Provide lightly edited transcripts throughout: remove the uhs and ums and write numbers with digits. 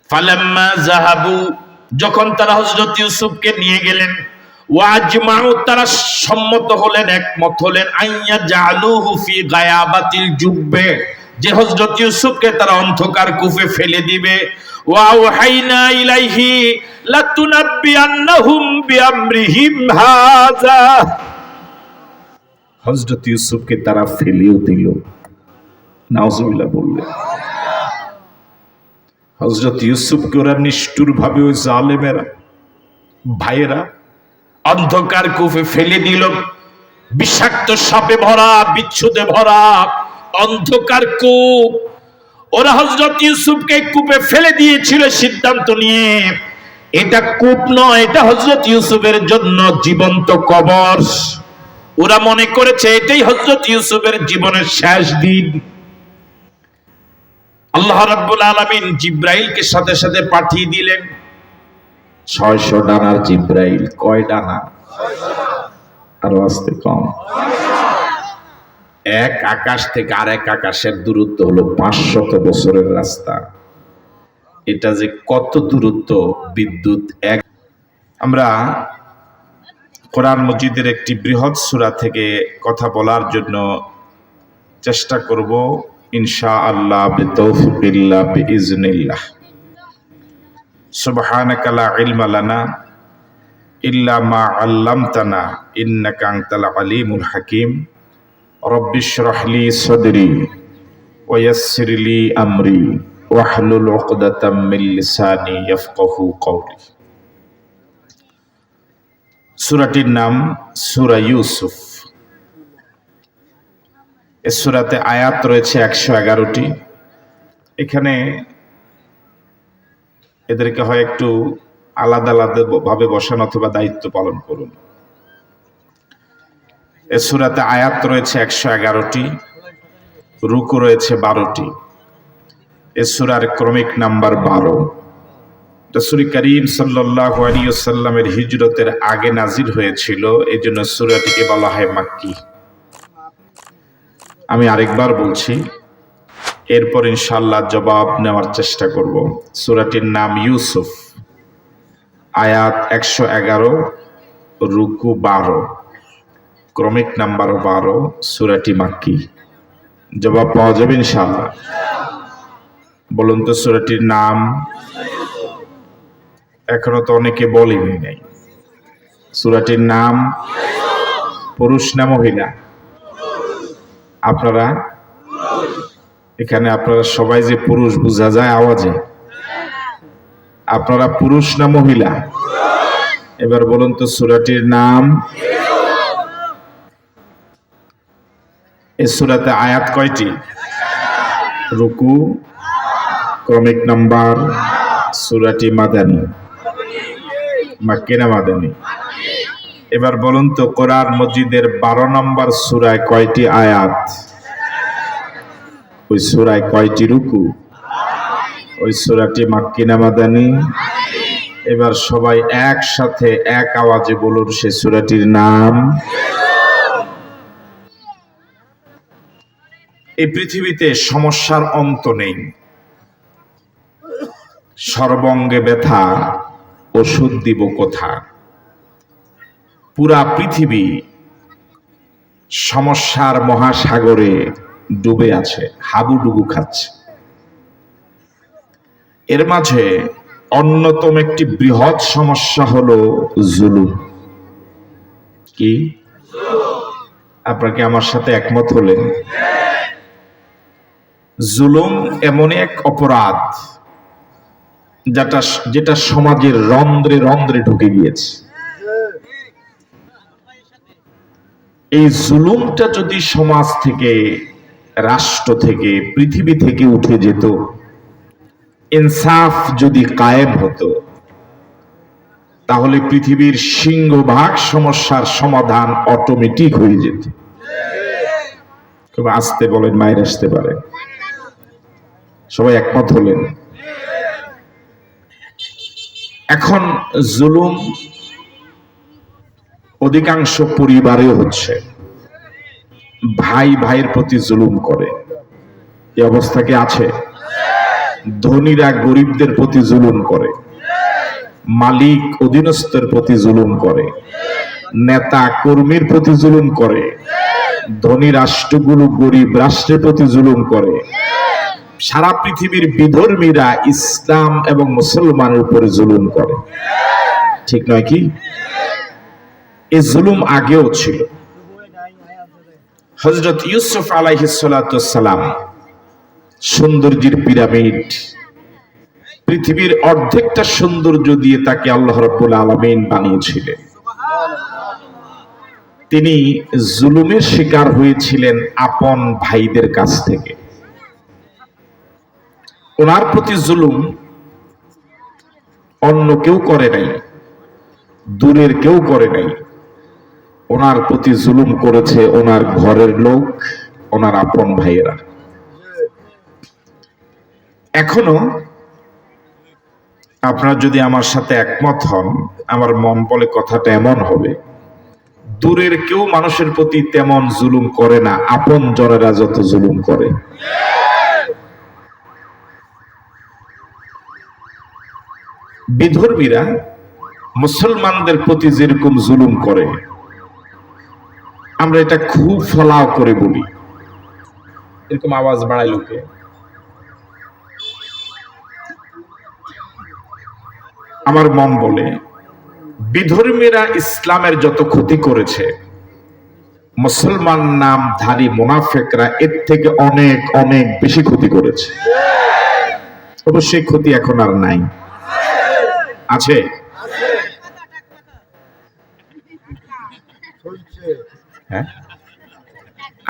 ফালাম্মা যাহাবু, যখন তারা হযরত ইউসুফকে নিয়ে গেলেন, ওয়াজমাউ, তারা সম্মত হলেন, একমত হলেন, আইয়া জালুহু ফি গায়াবাতিল জুব্বে, যে হযরত ইউসুফকে তারা অন্ধকার কূপে ফেলে দিবে। ওয়া ওয়াহাইনা ইলাইহি লাতুনাব্বিয়ান্নাহুম বিআমরিহিম হাযা, হযরত ইউসুফকে তারা ফেলেও দিল। নাউজুবিল্লাহ বললেন। হযরত ইউসুফকে ওরা নিষ্ঠুর ভাবে, ওই জালেমেরা ভাইয়েরা অন্ধকার কূপে ফেলে দিল। বিষাক্ত সাপে ভরা, বিচ্ছুদে ভরা অন্ধকার কূপ। ওরা হযরত ইউসুফকে কূপে ফেলে দিয়েছিল সিদ্ধান্ত নিয়ে, এটা কূপ নয়, এটা হযরত ইউসুফের জন্য জীবন্ত কবর। ওরা মনে করেছে এটাই হযরত ইউসুফের জীবনের শেষ দিন। আল্লাহ রাব্বুল আলামিন জিব্রাইলকে সাথে সাথে পাঠিয়ে দিলেন। 600 ডানার জিব্রাইল। কয় ডানা? আরো আসতে কম। এক আকাশ থেকে আরেক আকাশের দূরত্ব হলো 500 বছরের রাস্তা। এটা যে কত দূরত্ব, বিদ্যুৎ এক। আমরা কোরআন মজিদের একটি বৃহৎ সূরা থেকে কথা বলার জন্য চেষ্টা করব ইনশাআল্লাহ, বিতৌফিকিল্লাহ, বিইজনিল্লাহ। সুবহানাকা লা ইলমা লানা ইল্লা মা আল্লামতানা ইন্নাকা আনতাল আলিমুল হাকিম। রব্বিশরাহ লি সাদরি ওয়া ইয়াসসির লি আমরি ওয়াহলুল উকদাতাম মিন লিসানি ইয়াফকাহু কওলি। সূরাটির নাম সূরা ইউসুফ। এই সূরাতে আয়াত রয়েছে 111টি। এখানে এদেরকে হয় একটু আলাদা আলাদা ভাবে বসান অথবা দায়িত্ব পালন করুন। এই সূরাতে আয়াত রয়েছে 111টি, রুকু রয়েছে 12টি। এই সূরার ক্রমিক নাম্বার 12। রাসূল করিম সাল্লাল্লাহু আলাইহি ওয়াসাল্লামের হিজরতের আগে নাজিল হয়েছিল, এই জন্য সূরাটিকে বলা হয় মাক্কি। আমি আরেকবার বলছি, এরপর ইনশাআল্লাহ জবাব নেওয়ার চেষ্টা করব। সূরাটির নাম ইউসুফ, আয়াত 111, রুকু 12, ক্রমিক নাম্বার 12, সূরাটি মাক্কি। জবাব পাওয়া যাবে ইনশাআল্লাহ। বলুন তো সূরাটির নাম? এখনো তো অনেকে বলেনি নাই। সূরাটির নাম পুরুষ না মহিলা? আপনারা এখানে আপনারা সবাই যে পুরুষ বোঝা যায় আওয়াজে। আপনারা পুরুষ না মহিলা? এবার বলুন তো সূরাটির নাম? এই সূরাতে আয়াত কয়টি? রুকু, ক্রমিক নাম্বার। সূরাটি মাদানী, মাক্কি না মাদানী? এবার বলুন তো কোরআন মজিদের 12 নম্বর সূরায় কয়টি আয়াত? ওই সূরায় কয়টি রুকু? ওই সূরাটি মাক্কি না মাদানী? এবার সবাই একসাথে এক আওয়াজে বলুন সেই সূরাটির নাম। এই পৃথিবীতে সমস্যার অন্ত নেই। সর্বঙ্গে ব্যথা, ওষুধ দিব কোথা? পুরা পৃথিবী সমস্যার মহাসাগরে ডুবে আছে, হাবুডুবু খাচ্ছে। এর মাঝে অন্যতম একটি বৃহৎ সমস্যা হলো জুলুম। কি আপনারা কি আমার সাথে একমত হলেন? জুলুম এমন এক অপরাধ যেটা সমাজের রন্ধ্রে রন্ধ্রে ঢুকে গিয়েছে। এই জুলুমটা যদি সমাজ থেকে, রাষ্ট্র থেকে, পৃথিবী থেকে উঠে যেত, ইনসাফ যদি কায়েম হতো, তাহলে পৃথিবীর সিংহভাগ সমস্যার সমাধান অটোমেটিক হয়ে যেত। খুব আস্তে বলেন, মায়ের আসতে পারে। সবাই একমত হলেন? এখন জুলুম অধিকাংশ পরিবারেও হচ্ছে। ভাই ভাইয়ের প্রতি জুলুম করে। এই অবস্থা কি আছে? ধনীরা গরিবদের প্রতি জুলুম করে, মালিক অধীনস্থের প্রতি জুলুম করে, নেতা কর্মীর প্রতি জুলুম করে, ধনী রাষ্ট্রগুলো গরিব রাষ্ট্রের প্রতি জুলুম করে। সারা পৃথিবীর বিধর্মীরা ইসলাম এবং মুসলমানের উপরে জুলুম করে, ঠিক নয় কি? এই জুলুম আগেও ছিল। হযরত ইউসুফ আলাইহিস সালাতু সালাম সৌন্দর্যের পিরামিড, পৃথিবীর অর্ধেকটা সৌন্দর্য দিয়ে তাকে আল্লাহ রাব্বুল আলামিন বানিয়েছিলেন। তিনি জুলুমের শিকার হয়েছিলেন আপন ভাইদের কাছ থেকে। ওনার প্রতি জুলুম অন্য কেউ করে নাই, দূরের কেউ করে নাই। ওনার প্রতি জুলুম করেছে ওনার ঘরের লোক, ওনার আপন ভাইয়েরা। এখনো আপনারা যদি আমার সাথে একমত হন, আমার মন বলে কথাটা এমন হবে, দূরের কেউ মানুষের প্রতি তেমন জুলুম করে না, আপন জনেরা যত জুলুম করে। বিধর্মীরা মুসলমানদের প্রতি যেরকম জুলুম করে, আমরা এটা খুব ফলাও করে বলি। এরকম আওয়াজ বাড়ায় লোকে। আমার মন বলে বিধর্মীরা ইসলামের যত ক্ষতি করেছে, মুসলমান নামধারী মুনাফিকরা এর থেকে অনেক অনেক বেশি ক্ষতি করেছে। অবশ্যই ক্ষতি এখন আর নাই, আছে? হ্যাঁ,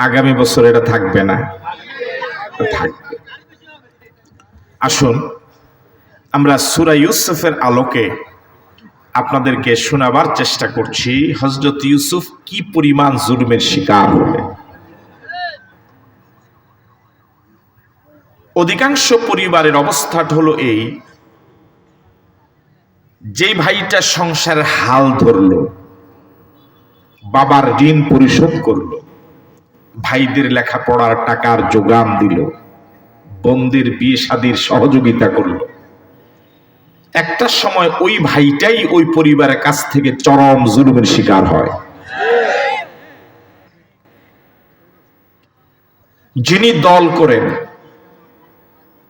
আগামী বছর এটা থাকবে না, থাকবে। আসুন আমরা সূরা ইউসুফের আলোকে আপনাদেরকে শোনাবার চেষ্টা করছি হযরত ইউসুফ কি পরিমাণ জুলুমের শিকার হলেন। অধিকাংশ পরিবারের অবস্থাটা হলো এই, যে ভাইটা সংসারের হাল ধরলো, বাবার ঋণ পরিশোধ করলো, ভাইদের লেখাপড়ার টাকার যোগান দিল, বোনদের বিয়ে শাদীর সহযোগিতা করলো, একটা সময় ওই ভাইটাই ওই পরিবারের কাছ থেকে চরম জুলুমের শিকার হয়। যিনি দল করেন,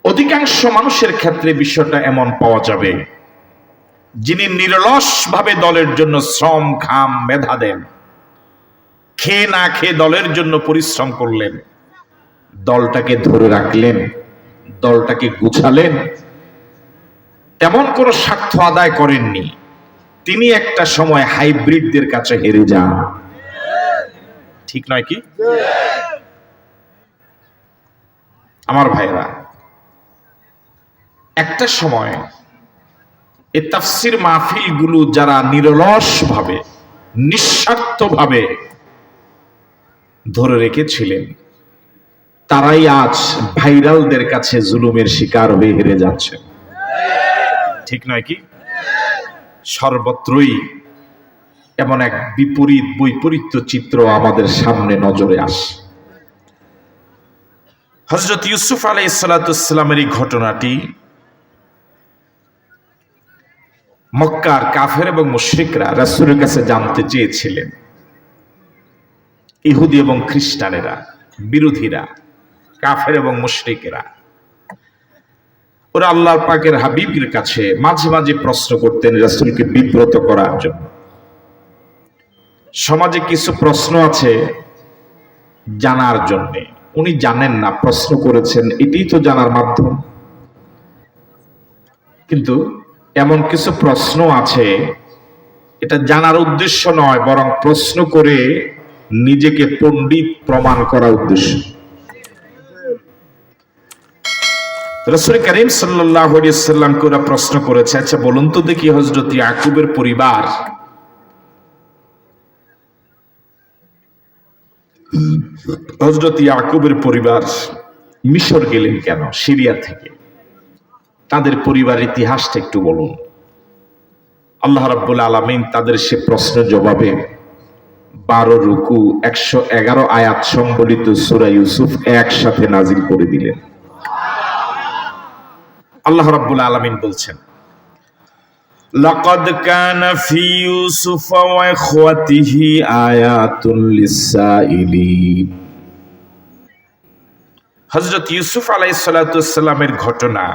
অধিকাংশ মানুষের ক্ষেত্রে বিষয়টা এমন পাওয়া যাবে, যিনি নিরলস ভাবে দলের জন্য শ্রম ঘাম মেধা দেন, খেয়ে না খেয়ে দলের জন্য পরিশ্রম করলেন, দলটাকে ধরে রাখলেন, দলটাকে গুছালেন, তেমন কোনো স্বার্থ আদায় করেননি, তিনি একটা সময় হাইব্রিডদের কাছে হেরে যান, ঠিক নয় কি? আমার ভাইরা, একটা সময় এই তাফসীর মাহফিলগুলো যারা নিরলস ভাবে নিঃস্বার্থ ভাবে ধরে রেখেছিলেন, তারাই আজ ভাইরালদের কাছে জুলুমের শিকার হয়ে হেরে যাচ্ছে, ঠিক নয় কি? সর্বত্রই এমন এক বিপরীত বৈপরীত্য চিত্র আমাদের সামনে নজরে আসে। হযরত ইউসুফ আলাইহিস সালাতু ওয়াসসালামের এই ঘটনাটি মক্কার কাফের এবং মুশরিকরা রাসূলের কাছে জানতে চেয়েছিলেন। ইহুদি এবং খ্রিস্টানেরা, বিরোধীরা, কাফের এবং মুশরিকেরা, ওরা আল্লাহর পাকের হাবিবের কাছে মাঝে মাঝে প্রশ্ন করতেন রাসূলকে বিব্রত করার জন্য। সমাজে কিছু প্রশ্ন আছে জানার জন্য, উনি জানেন না, প্রশ্ন করেছেন, এটাই তো জানার মাধ্যম। কিন্তু এমন কিছু প্রশ্ন আছে, এটা জানার উদ্দেশ্য নয়, বরং প্রশ্ন করে নিজেকে পণ্ডিত প্রমাণ করা উদ্দেশ্য। রাসূল করিম সাল্লাল্লাহু আলাইহি ওয়াসাল্লামকে ওরা প্রশ্ন করেছে, আচ্ছা বলুন তো দেখি হযরত ইয়াকুবের পরিবার মিশর গেলেন কেন, সিরিয়া থেকে? তাদের পরিবার ইতিহাসটা একটু বলুন। আল্লাহ রাব্বুল আলামিন তাদের সে প্রশ্নের জবাবে 12 রুকু 111 আয়াত সম্বলিত সূরা ইউসুফ একসাথে নাজিল করে দিলেন। আল্লাহ রাব্বুল আলামিন বলছেন, লাকাদ কানা ফি ইউসুফ ওয়া ইখওয়াতিহি আয়াতুল লিসাইলিন। হযরত ইউসুফ আলাইহিস সালাতু ওয়াস সালামের ঘটনা,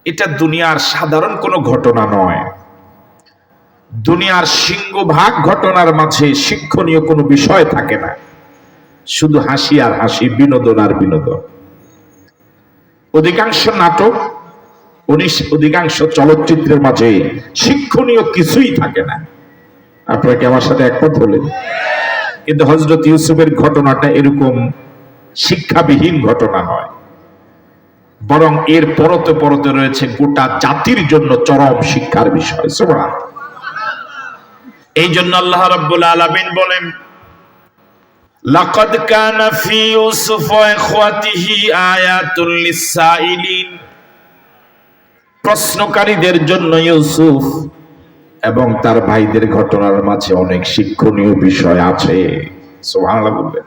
এটা দুনিয়ার সাধারণ কোনো ঘটনা নয়। দুনিয়ার সিংহভাগ ঘটনার মাঝে শিক্ষণীয় কোনো বিষয় থাকে না, শুধু হাসি আর হাসি, বিনোদন আর বিনোদন। অধিকাংশ নাটক, অধিকাংশ চলচ্চিত্রের মাঝে শিক্ষণীয় কিছুই থাকে না। আপনারা কি আমার সাথে একমত হলেন? কিন্তু হযরত ইউসুফের ঘটনাটা এরকম শিক্ষাবিহীন ঘটনা নয়, বরং এর পরতে পরতে রয়েছে গোটা জাতির জন্য চরম শিক্ষার বিষয়। সুবহানাল্লাহ। এই জন্য আল্লাহ রাব্বুল আলামিন বলেন, লাকাদ কানা ফি ইউসুফ ওয়া ইখওয়াতিহি আয়াতুল লিসাইলিন। প্রশ্নকারীদের জন্য ইউসুফ এবং তার ভাইদের ঘটনার মাঝে অনেক শিক্ষণীয় বিষয় আছে। সুবহানাল্লাহ বলবেন।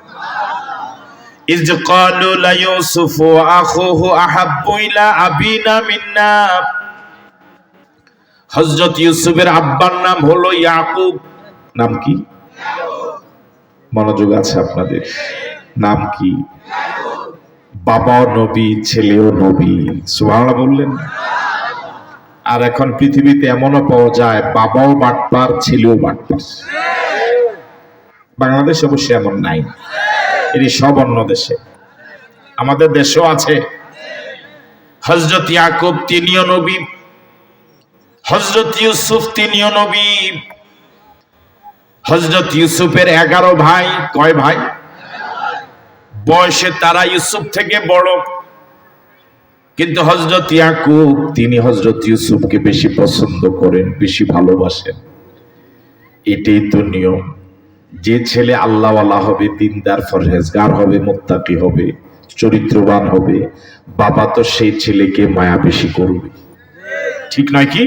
ইয ক্বালু লা ইউসুফ ওয়া আখুহু আহাব্বু ইলা আবিনা মিন্না। হযরত ইউসুফের আব্বার নাম হলো ইয়াকুব। নাম কি? মনোযোগ আছে আপনাদের? নাম কি? বাবাও নবী, ছেলেও নবী। সুবহানাল্লাহ বললেন। আর এখন পৃথিবীতে এমনও পাওয়া যায়, বাবাও বাটপার, ছেলেও বাটপার। বাংলাদেশে অবশ্যই এমন নাই, এটি সব অন্য দেশে। আমাদের দেশেও আছে। হযরত ইয়াকুব তিনিও নবী, হযরত ইউসুফ তিনিও নবী। হযরত ইউসুফের 11 ভাই। কয় ভাই? বয়সে তারা ইউসুফ থেকে বড়, কিন্তু হযরত ইয়াকুব তিনি হযরত ইউসুফকে বেশি পছন্দ করেন, বেশি ভালোবাসেন। এটাই তো নিয়ম। যে ছেলে আল্লাহওয়ালা হবে, দিনদার, পরহেজগার হবে, মুত্তাকি হবে, চরিত্রবান হবে, বাবা তো সেই ছেলেকে মায়া বেশি করবে। ঠিক নয় কি?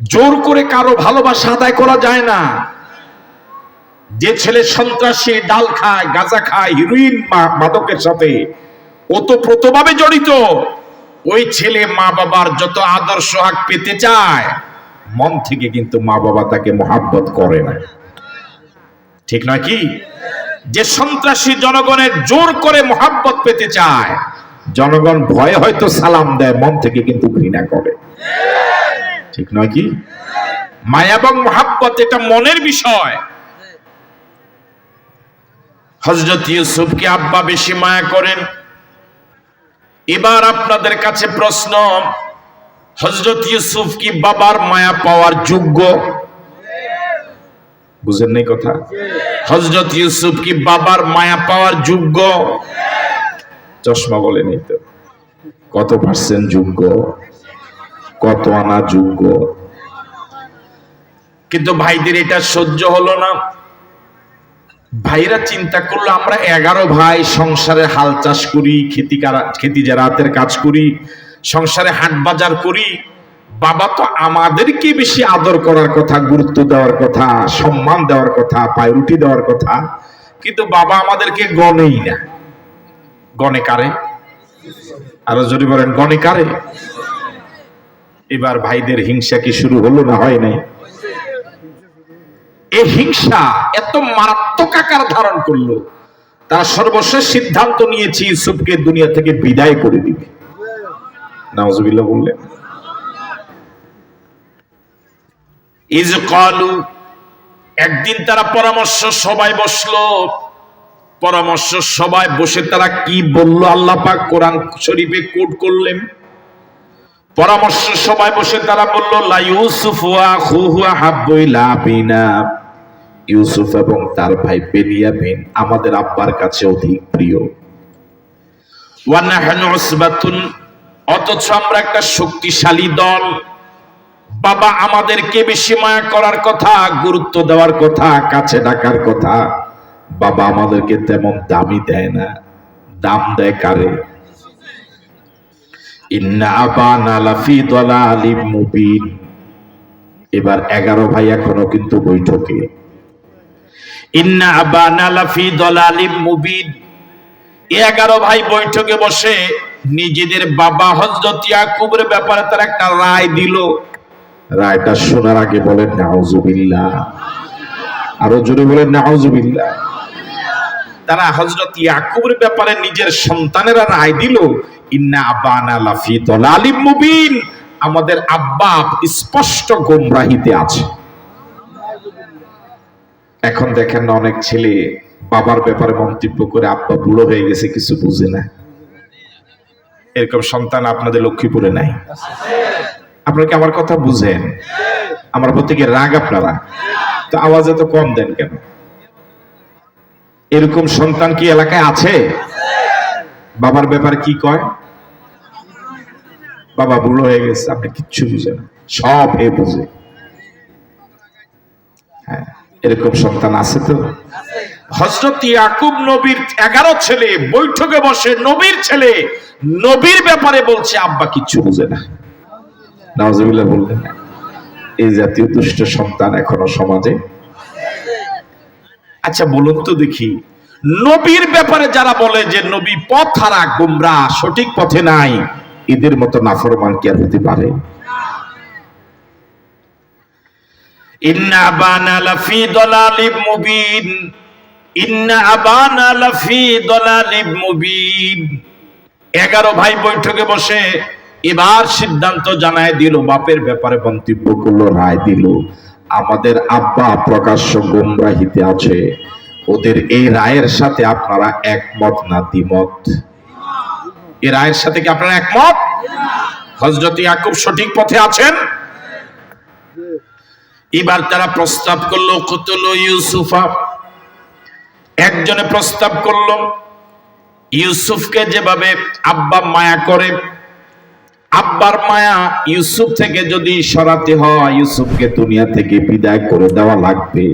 জোর করে কারো ভালোবাসা আদায় করা যায় না। যে ছেলে সন্ত্রাসী, ডাল খায়, গাঁজা খায়, হিরোইন, মাদকের সাথে ওতপ্রোতভাবে জড়িত, ওই ছেলে মা বাবার যত আদর্শ হাক পেতে চায়, মন থেকে কিন্তু মা বাবা তাকে মহাব্বত করে না। ঠিক নয় কি? যে সন্ত্রাসী জনগণের জোর করে মহাব্বত পেতে চায়, জনগণ ভয়ে হয়তো সালাম দেয়, মন থেকে কিন্তু ঘৃণা করে। ঠিক নয় কি? মায়া এবং মহাব্বত এটা মনের বিষয়। হযরত ইউসুফকে আব্বা বেশি মায়া করেন। এবার আপনাদের কাছে প্রশ্ন, হযরত ইউসুফ কি বাবার মায়া পাওয়ার যোগ্য? বুঝেন নাই কথা? হযরত ইউসুফ কি বাবার মায়া পাওয়ার যোগ্য? চশমা বলে নেই তো কত পার্সেন্ট যোগ্য, কত আনা যোগ্য। কিন্তু ভাইদের এটা সহ্য হলো না। ভাইরা চিন্তা করলো, আমরা 11 ভাই সংসারে হাল চাষ করি, খেতি জারাতের কাজ করি, সংসারে হাট বাজার করি, বাবা তো আমাদেরকে বেশি আদর করার কথা, গুরুত্ব দেওয়ার কথা, সম্মান দেওয়ার কথা, প্রায়োরিটি দেওয়ার কথা, কিন্তু বাবা আমাদেরকে গণেই না। গণে কারে? আরো যদি বলেন, গণে কারে? এবার ভাইদের হিংসা কি শুরু হলো না হয় নাই? এই হিংসা এত মারাত্মক আকার ধারণ করলো, তারা সর্বশেষ সিদ্ধান্ত নিয়েছে ইউসুফকে দুনিয়া থেকে বিদায় করে দিবে। নাউজুবিল্লাহ বললেন। ইজ ক্বালু, একদিন তারা পরামর্শ সবাই বসলো। পরামর্শ সবাই বসে তারা কি বলল আল্লাহ পাক কোরআন শরীফে কোট করলেন। পরামর্শ সবাই বসে তারা বলল, লা ইউসুফ ওয়া আখুহু আহাব্বু ইলা আবিনা। ইউসুফ এবং তার ভাই বেনিয়ামিন আমাদের আব্বার কাছে অধিক প্রিয়। ওয়া নাহনু উসবাতুন, অথচ আমরা একটা শক্তিশালী দল। বাবা আমাদেরকে বেশি মায়া করার কথা, গুরুত্ব দেওয়ার কথা, কাছে ডাকার কথা। বাবা আমাদেরকে তেমন দামই দেয় না। দাম দেয় কারে? ইন্না আবানা লাফি দালালিম মুবিন। এবার 11 ভাই এখনো কিন্তু বৈঠকে। ইন্না আবানা লাফি দালালিম মুবিন। 11 ভাই বৈঠকে বসে নিজেদের বাবা হযরত ইয়াকুবের ব্যাপারে তারা একটা রায় দিল। রায়টা শোনার আগে বলেন নাউজুবিল্লাহ, আরো জোরে বলেন নাউজুবিল্লাহ। তারা হযরত ইয়াকুবের ব্যাপারে নিজের সন্তানেরা রায় দিল, ইন্না আবানা লাফি দালালিম মুবিন, আমাদের আব্বা স্পষ্ট গোমরাহিতে আছে। এখন দেখেন না, অনেক ছেলে বাবার ব্যাপারে মন্তব্য করে আব্বা বুড়ো হয়ে গেছে, কিছু বুঝে না। এরকম সন্তান আপনাদের লক্ষ্মীপুরে নাই? আপনারা কি আমার কথা বুঝেন? আমার প্রতি কি রাগ আপনারা? তো আওয়াজ এত কম দেন কেন? এরকম সন্তান কি এলাকায় আছে? বাবার ব্যাপারে কি কয়, বাবা বুড়ো হয়ে গেছে, আপনি কিচ্ছু বুঝেন, সব এ বুঝে। হ্যাঁ, এরকম সন্তান আছে তো? হযরত ইয়াকুব নবীর 11 ছেলে বৈঠকে বসে, নবীর ছেলে নবীর ব্যাপারে বলছে আব্বা কিচ্ছু বুঝে না। নাউজুবিল্লাহ বললেন না? এই জাতীয় দুষ্ট সন্তান এখনো সমাজে। আচ্ছা বলুন তো দেখি, নবীর ব্যাপারে যারা বলে যে নবী পথ হারা, গোমরাহ, সঠিক পথে নাই, এদের মতো নাফরমান কি আর হতে পারে? ইন্না আবানা লাফি দালালিম মুবিন, ইন্না আবানা লাফি দালালিম মুবিন। 11 ভাই বৈঠকে বসে এবার সিদ্ধান্ত জানায় দিল, বাপের ব্যাপারে মন্তব্য করলো, রায় দিল, আমাদের আব্বা প্রকাশ্য গোমরাহিতে আছে। ওদের এই রায়ের সাথে আপনারা একমত না দ্বিমত? এই রায়ের সাথে কি আপনারা একমত? হযরত ইয়াকুব সঠিক পথে আছেন? এবার তারা প্রস্তাব করলো কতল ইউসুফা। একজনে প্রস্তাব করলো, ইউসুফকে যেভাবে আব্বা মায়া করে, আব্বার মায়া ইউসুফ থেকে যদি সরাতে হয়, ইউসুফকে দুনিয়া থেকে বিদায় করে দেওয়া লাগবে।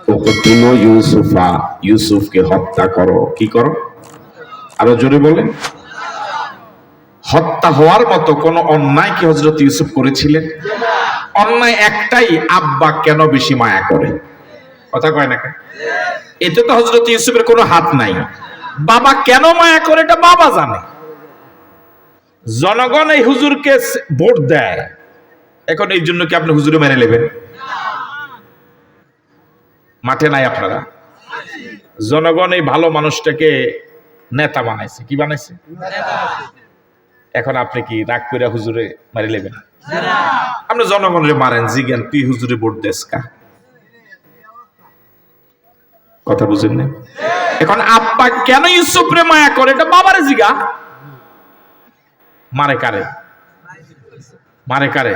কতল ইউসুফা, ইউসুফকে হত্যা করো। কি করো? আরো জোরে বলেন। হত্যা হওয়ার মতো কোন অন্যায় কি হযরত ইউসুফ করেছিলেন? অন্যায় একটাই, আব্বা কেন বেশি মায়া করে। কথা কয় না কেন? এতে তো হযরত ইউসুফের কোনো হাত নাই। বাবা কেন মায়া করে এটা বাবা জানে। জনগণ এই হুজুরকে ভোট দেয়, এখন এই জন্য কি আপনি হুজুরে মেনে নেবেন? মাঠে নাই আপনারা। জনগণ এই ভালো মানুষটাকে নেতা বানাইছে। কি বানাইছে? এখন আপনি কি রাগ করে হুজুরে মারি নেবেন? আপনি জনগণের মারেন, জিজ্ঞান তুই হুজুরে ভোট দেস কা? কথা বুঝেন না? এখন আব্বা কেন ইউসুফরে মায়া করে এটা বাবারে জিগা। মারে কারে? মারে কারে?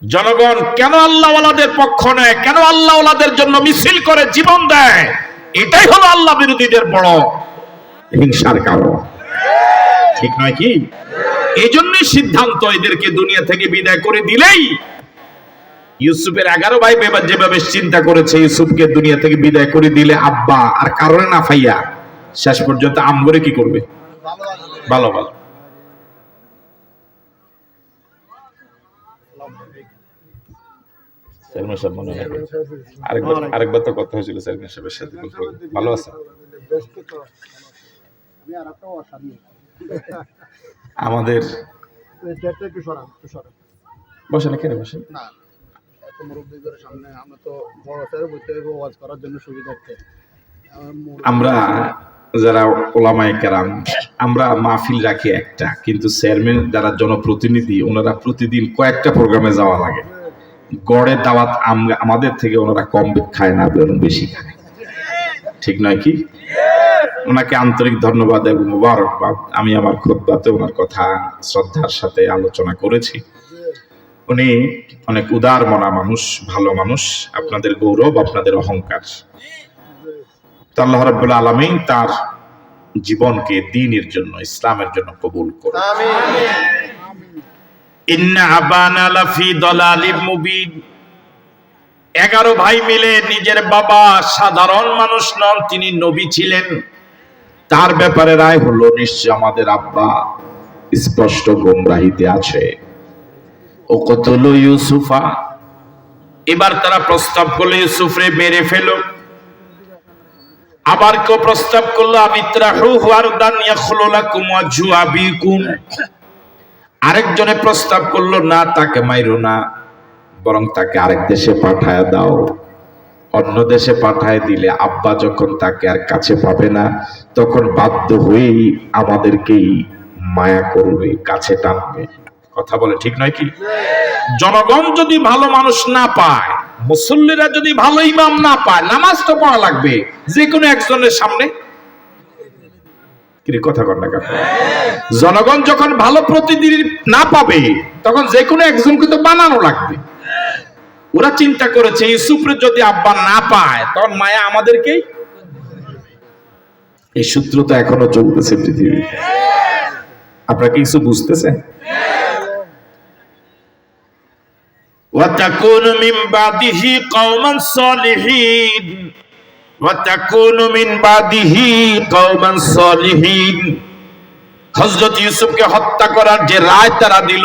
জনগণ কেন আল্লাহওয়ালাদের পক্ষ নেয়, কেন আল্লাহওয়ালাদের জন্য মিছিল করে, জীবন দেয়, এটাই হলো আল্লাহ বিরোধীদের বড় হিংসার কারণ। ঠিক নয় কি? এই জন্যই সিদ্ধান্ত, এদেরকে দুনিয়া থেকে বিদায় করে দিলেই, ইউসুফের 11 ভাই যেভাবে চিন্তা করেছে, ইউসুফকে দুনিয়া থেকে বিদায় করে দিলে আব্বা আর কারণে না ফাইয়া শেষ পর্যন্ত আমগরে কি করবে? ভালো ভালো। আরেকবার তো কথা হয়েছিল চেয়ারম্যান সাহেবের সাথে, ভালো আছে? আমাদের বসেন, এখানে বসেন। আমরা যারা ওলামায়ে কেরাম, আমরা মাহফিল রাখি একটা, কিন্তু চেয়ারম্যান যারা জনপ্রতিনিধি, ওনারা প্রতিদিন কয়েকটা প্রোগ্রামে যাওয়া লাগে। গড়ে দাওয়াত আমাদের থেকে ওনারা কম খায় না, বরং বেশি খায়। ঠিক নয় কি? ওনাকে আন্তরিক ধন্যবাদ এবং মোবারকবাদ। আমি আমার খুতবাতে ওনার কথা শ্রদ্ধার সাথে আলোচনা করেছি। উনি অনেক উদার মনা মানুষ, ভালো মানুষ, আপনাদের গৌরব, আপনাদের অহংকার। আল্লাহ রাব্বুল আলামিন তার জীবনকে দ্বীনের জন্য, ইসলামের জন্য কবুল করুন। আমিন। ইন্না আবানা লাফি দালালিম মুবিন। 11 ভাই মিলে নিজের বাবা সাধারণ মানুষ নন, তিনি নবী ছিলেন, তার ব্যাপারে রায় হলো নিশ্চয় আমাদের আব্বা স্পষ্ট গোমরাহিতে আছে। ও কতল ইউসুফা। এবার তারা প্রস্তাব করলো ইউসুফরে মেরে ফেলো। আবার কেউ প্রস্তাব করলো আমিত্রাহু ওয়ারদান ইয়াখলু লাকুম ওয়াজহু আবিকুম। আরেকজনে প্রস্তাব করলো না, তাকে মাইরো না, বরং তাকে আরেক দেশে পাঠায় দাও। অন্য দেশে পাঠায় দিলে আব্বা যখন তাকে আর কাছে পাবে না, তখন বাধ্য হয়েই আমাদেরকেই মায়া করবে, কাছে টানবে। কথা বলে ঠিক নয় কি? জনগণ যদি ভালো মানুষ না পায়, মুসল্লিরা যদি ভালো ইমাম না পায়, নামাজ তো পড়া লাগবে যে কোনো একজনের সামনে। কথা কর না, জনগণ যখন ভালো প্রতিনিধি না পাবে, তখন যে কোনো একজনকে তো বানানো লাগবে। ওরা চিন্তা করেছে ইউসুফের যদি আব্বা না পায়, তখন মায়া আমাদেরকেই। এই সূত্র তো এখনো চলতেছে পৃথিবী। আপনারা কি কিছু বুঝতেছেন? ওয়াতাকুনু মিন বাদিহি কওমান সালিহিন, ওয়াতাকুনু মিন বাদিহি কওমান সালিহিন। হযরত ইউসুফকে হত্যা করার যে রায় তারা দিল,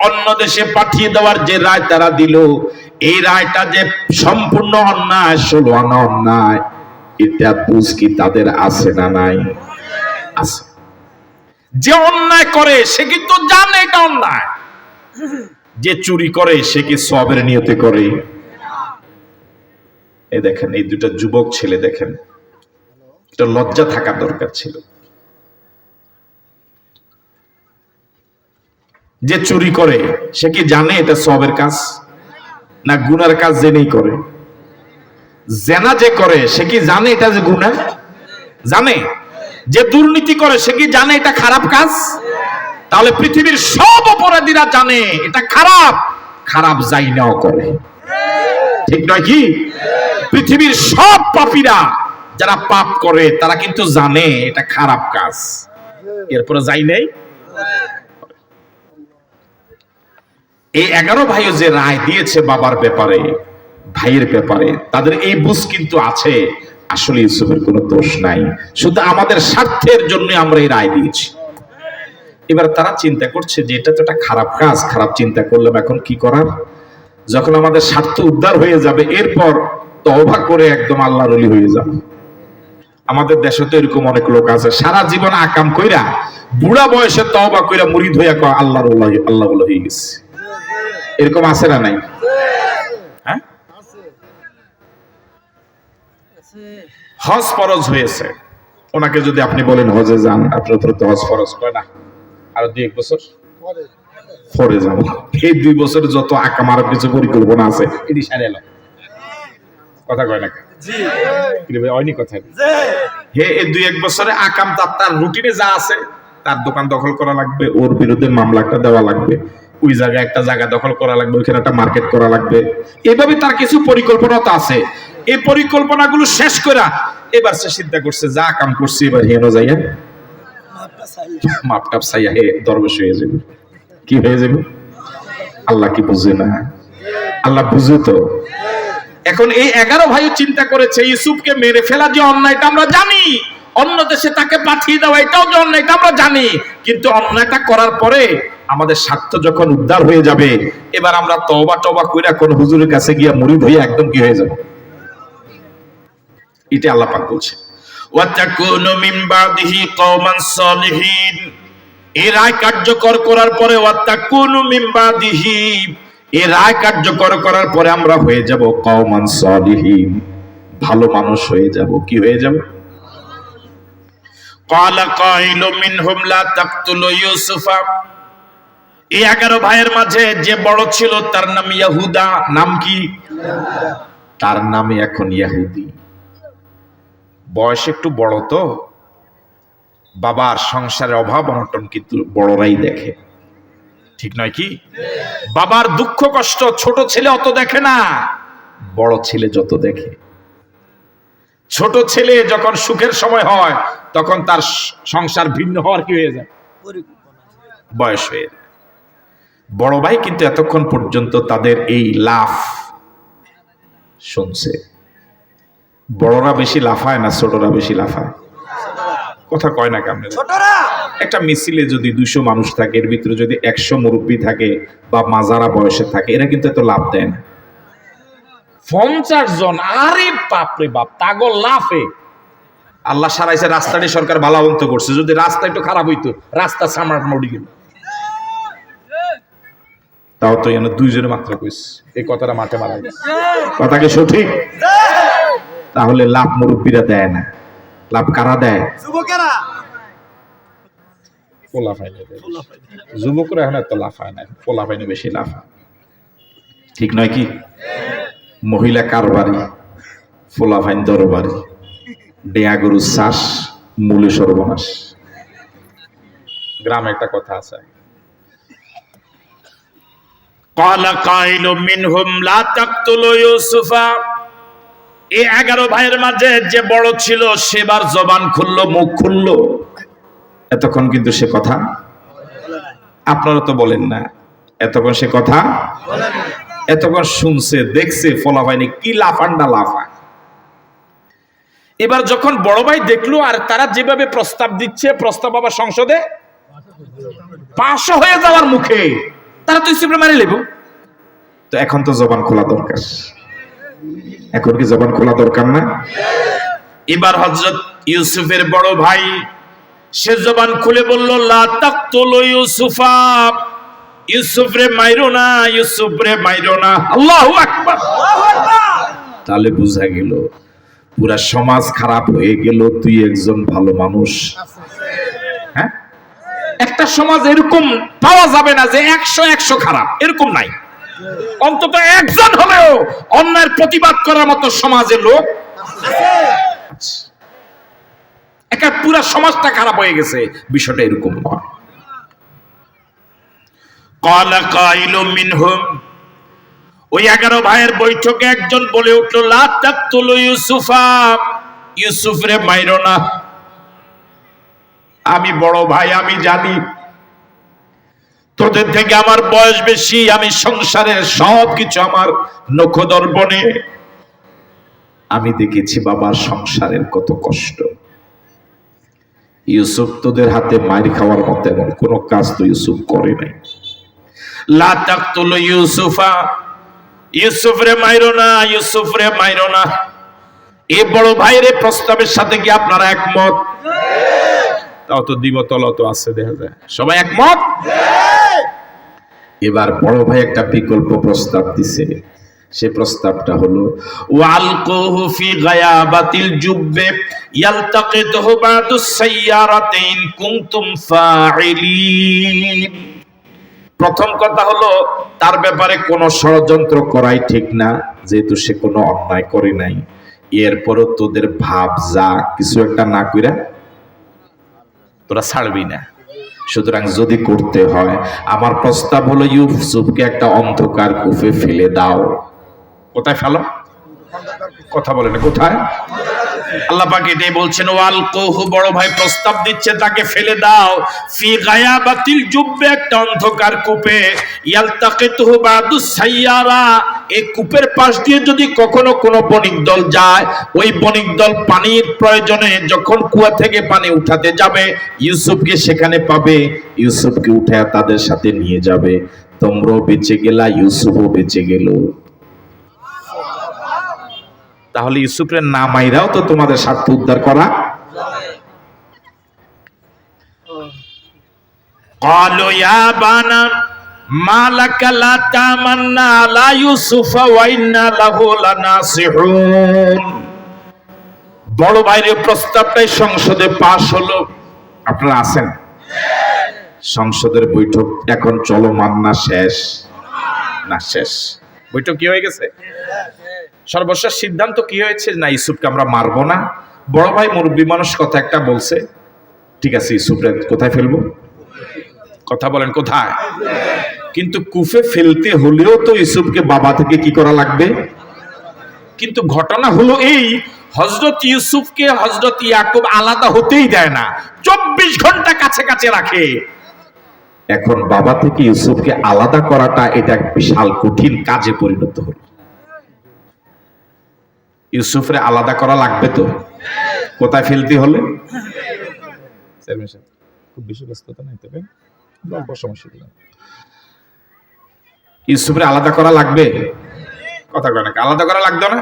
অন্য দেশে পাঠিয়ে দেওয়ার যে রায় তারা দিল, এই রায়টা যে সম্পূর্ণ অন্যায়, 16 আনা অন্যায়, এটা বুঝ কি তাদের আছে না নাই? আছে। যে অন্যায় করে সে কিন্তু জানে এটা অন্যায়। যে চুরি করে সে কি সওয়াবের নিয়তে করে? এই দেখেন, এই দুটো যুবক ছেলে দেখেন, এটা লজ্জা থাকা দরকার ছিল। যে চুরি করে সে কি জানে এটা সওয়াবের কাজ না গুনার কাজ? জেনেই করে। জেনা যে করে সে কি জানে এটা যে গুনাহ? জানে। যে দুর্নীতি করে সে কি জানে এটা খারাপ কাজ? তাহলে পৃথিবীর সব অপরাধীরা জানে এটা খারাপ, খারাপ যাই নাও করে। ঠিক নয় কি? পৃথিবীর সব পাপীরা যারা পাপ করে তারা কিন্তু জানে এটা খারাপ কাজ, এরপরে যাই নেই। এই 11 ভাইও যে রায় দিয়েছে বাবার ব্যাপারে, ভাইয়ের ব্যাপারে, তাদের এই বুঝ কিন্তু আছে আসলে ইউসুফের কোনো দোষ নাই, শুধু আমাদের স্বার্থের জন্য আমরা এই রায় দিয়েছি। এবার তারা চিন্তা করছে যে এটা তো একটা খারাপ কাজ, খারাপ চিন্তা করলাম, এখন কি করার? যখন আমাদের স্বার্থ উদ্ধার হয়ে যাবে, এরপর তওবা করে একদম আল্লাহর ওলি হয়ে যাবে। আমাদের দেশে তো এরকম অনেক লোক আছে, সারা জীবন আকাম কইরা বুড়া বয়সে তওবা কইরা মুরিদ হইয়া কয় আল্লাহর ওলি, আল্লাহ ওলি হয়ে গেছে। এরকম আছে না নাই? হ্যাঁ, হজ ফরজ হয়েছে, ওনাকে যদি আপনি বলেন হজে যান, আপনার তো হজ ফরজ হয় না, আর 2-1 বছর পরে যাব, এই 2 বছর যত আকাম আর কিছু পরিকল্পনা আছে এটি সারে এলো। কথা কয় না জি ভাই, হয়নি কথা হে, এই 2-1 বছরে আকাম তার রুটিনে যা আছে, তার দোকান দখল করা লাগবে, ওর বিরুদ্ধে মামলাটা দেওয়া লাগবে, ওই জায়গায় একটা জায়গা দখল করা লাগবে, ওইখানে একটা মার্কেট করা লাগবে, এভাবে তার কিছু পরিকল্পনা তো আছে। এই পরিকল্পনাগুলো শেষ করে এবার সে চিন্তা করছে যা কাম করছে এবার হেনো যাইয়া মাপটাপ চাইয়া হে দরবেশ হয়ে যাবে। কি হয়ে যাবে? আল্লাহ কি বুঝে না? আল্লাহ বুঝে তো। এখন এই 11 ভাই চিন্তা করেছে ইউসুফকে মেরে ফেলা যে অন্যায়টা আমরা জানি, অন্য দেশে তাকে পাঠিয়ে দেওয়া এটাও যে অন্যায়টা আমরা জানি, কিন্তু অন্যায়টা করার পরে আমাদের স্বার্থ যখন উদ্ধার হয়ে যাবে, এবার আমরা তওবা কইরা কোন হুজুরের কাছে গিয়া মুরিদ হয়ে একদম কি হয়ে যাব। এটা আল্লাহ পাক বলছে ওয়াতাকুনু মিন বাদিহি কওমান সালিহিন। এই রায় কার্যকর করার পরে ওয়াতাকুনু মিন বাদিহি, এই রায় কার্যকর করার পরে আমরা হয়ে যাব কওমান সালিহিন, ভালো মানুষ হয়ে যাব। কি হয়ে যাব? ক্বালা কাইলু মিনহুম লা তাকতুলু ইউসুফা। এই 11 ভাইয়ের মাঝে যে বড় ছিল তার নাম ইয়াহুদা। নাম কি? তার নামে এখন ইহুদি। বয়স একটু বড় তো, বাবার সংসারের অভাব অনটন কিন্তু বড়রাই দেখে। ঠিক নয় কি? বাবার দুঃখ কষ্ট ছোট ছেলে অত দেখে না, বড় ছেলে যত দেখে। ছোট ছেলে যখন সুখের সময় হয় তখন তার সংসার ভিন্ন হওয়ার কি হয়ে যায়, বয়স হয়ে যায়। বড় ভাই কিন্তু এতক্ষণ পর্যন্ত তাদের এই লাফ শুনছে। বড়রা বেশি লাফায় না ছোটরা বেশি লাফায়? কথা কয় না কেমন? একটা মিছিলে যদি 200 মানুষ থাকে, এর ভিতরে যদি 100 মুরব্বী থাকে বা মাজারা বয়সে থাকে, এরা কিন্তু এত লাভ দেয় না। 50 জন, আরে বাপরে বাপ, তাগো লাফে আল্লাহ সারাইছে রাস্তাটি সরকার বালাবন্ত করছে, যদি রাস্তা একটু খারাপ হইতো, রাস্তা সামার নড়ি গেল, তাও তো এনে দুইজনে মাত্র কইছে, এই কথাটা মাঠে মারা গেছে। কথা কি সঠিক? তাহলে লাভ মুরব্বীরা দেয় না, লাভ কারা দেয়? যুবকেরা। পোলা ফাইনে যুবকরা এখন এত লাফায় না, পোলা ফাইনে বেশি লাফায়, ঠিক নয় কি? মহিলা কারবারি, পোলা ফাইন দরবারি, ডেয়া গরু চাষ, মূলে সর্বনাশ। গ্রামে একটা কথা আছে, ক্বালা কাইলুম মিনহুম লা তাকতুলু ইউসুফা। এই 11 ভাইয়ের মাঝে যে বড় ছিল সেবার জবান খুললো, মুখ খুললো, এতক্ষণ কিন্তু সে কথা, আপনারা তো বলেন না, এতক্ষণ সে কথা বলেন না, এতক্ষণ শুনছে, দেখছে ফলাফাইনি কি লাফান্ডা লাফা। এবার যখন বড় ভাই দেখলো আর তারা যেভাবে প্রস্তাব দিচ্ছে, প্রস্তাব আবার সংসদে পাশ হয়ে যাওয়ার মুখে, তারা তো ইসুফরে মারি লেব। তো এখন তো জবান খোলা দরকার, এখন কি জবান খোলা দরকার না? এবার হযরত ইউসুফের বড় ভাই সে জবান খুলে বলল, লা তাকতুলু ইউসুফা, ইউসুফরে মাইরো না, ইউসুফরে মাইরো না। আল্লাহু আকবার। তাহলে বোঝা গেল পুরা সমাজ খারাপ হয়ে গেল, তুই একজন ভালো মানুষ। হ্যাঁ, একটা সমাজ এরকম পাওয়া যাবে না যে 100 খারাপ, এরকম নাই। অন্তত একজন হলেও অন্যায়ের প্রতিবাদ করার মতো সমাজের লোক আছে। একা পুরা সমাজটা খারাপ হয়ে গেছে, বিষয়টা এরকম নয়। ক্বালা কাইলুম মিনহুম, ওই 11 ভাইয়ের বৈঠকে একজন বলে উঠল, লা তাকতুলু ইউসুফা, ইউসুফরে মাইরো না। আমি বড় ভাই, আমি জানি তোদের থেকে আমার বয়স বেশি, আমি সংসারের সবকিছু আমার নখদর্পণে আমি দেখেছি বাবার সংসারের কত কষ্ট। ইউসুফ তোদের হাতে মার খাওয়ার মতো এমন কোন কাজ তো ইউসুফ করে নাই। লা তাকতুলু ইউসুফা, ইউসুফরে মাইরো না, ইউসুফরে মাইরো না। এই বড় ভাইয়ের প্রস্তাবের সাথে কি আপনারা একমত? তাও তো দ্বিমতল তো আছে, দেখা যায় সবাই একমত। এবার বড় ভাই একটা বিকল্প প্রস্তাব দিছে, সে প্রস্তাবটা হলো, ওয়ালকুহু ফি গায়াবাতিল জুব্বে ইয়ালতাকিতুহু বাদুস সাইয়ারাতাইন কুনতুম ফাইলিন। প্রথম কথা হলো, তার ব্যাপারে কোনো ষড়যন্ত্র করাই ঠিক না, যেহেতু সে কোনো অন্যায় করে নাই। এরপরও তোদের ভাব যা কিছু একটা না কইরা তোরা ছাড়বি না। সুতরাং যদি করতে হয়, আমার প্রস্তাব হলো ইউসুফকে একটা অন্ধকার কূপে ফেলে দাও। কোথায় ফেলো? কথা বলেন কোথায়? আল্লাহ পাক এটাই বলছেন, ওয়ালকুহু, বড় ভাই প্রস্তাব দিচ্ছে তাকে ফেলে দাও, ফি গায়াবাতিল জুব্বে, একটা অন্ধকার কূপে, ইয়ালতাকিতুহু বাদুস সাইয়ারা, এই কূপের পাশ দিয়ে যদি কখনো কোনো বণিক দল যায়, ওই বণিক দল পানির প্রয়োজনে যখন কুয়া থেকে পানি উঠাতে যাবে, ইউসুফকে সেখানে পাবে, ইউসুফকে উঠায় তাদের সাথে নিয়ে যাবে। তোমরাও বেঁচে গেলা, ইউসুফও বেঁচে গেল। তাহলে ইউসুফের না মাইরাও তো তোমাদের স্বার্থ উদ্ধার করা। ক্বালু ইয়া বানা মা লাকা লা তামান্না আলা ইউসুফা ওয়া ইন্না লাহু লানাসিহুন। বড় ভাইয়ের প্রস্তাবটাই সংসদে পাশ হলো। আপনারা আছেন? সংসদের বৈঠক এখন চলমান না শেষ? না শেষ। বৈঠক কি হয়ে গেছে? সর্বশেষ সিদ্ধান্ত কি হয়েছে? না, ইউসুফকে আমরা মারবো না। বড় ভাই মুরব্বী মানুষ কথা একটা বলছে, ঠিক আছে ইউসুফকে কোথায় ফেলবো? কথা বলেন কোথায়? কিন্তু কুফে ফেলতে হলেও তো ইউসুফকে বাবা থেকে কি করা লাগবে? কিন্তু ঘটনা হলো এই, হযরত ইউসুফকে হযরত ইয়াকুব আলাদা হতেই দেয় না, 24 ঘন্টা কাছে কাছে রাখে। এখন বাবা থেকে ইউসুফকে আলাদা করাটা এটা এক বিশাল কঠিন কাজে পরিণত হলো। ইউসুফরে আলাদা করা লাগবে তো, কোথায় ফেলতে হলে? খুব বেশি ব্যস্ততা নাই, তবে ইউসুফরে আলাদা করা লাগবে। কথা কয় না, আলাদা করা লাগতো না?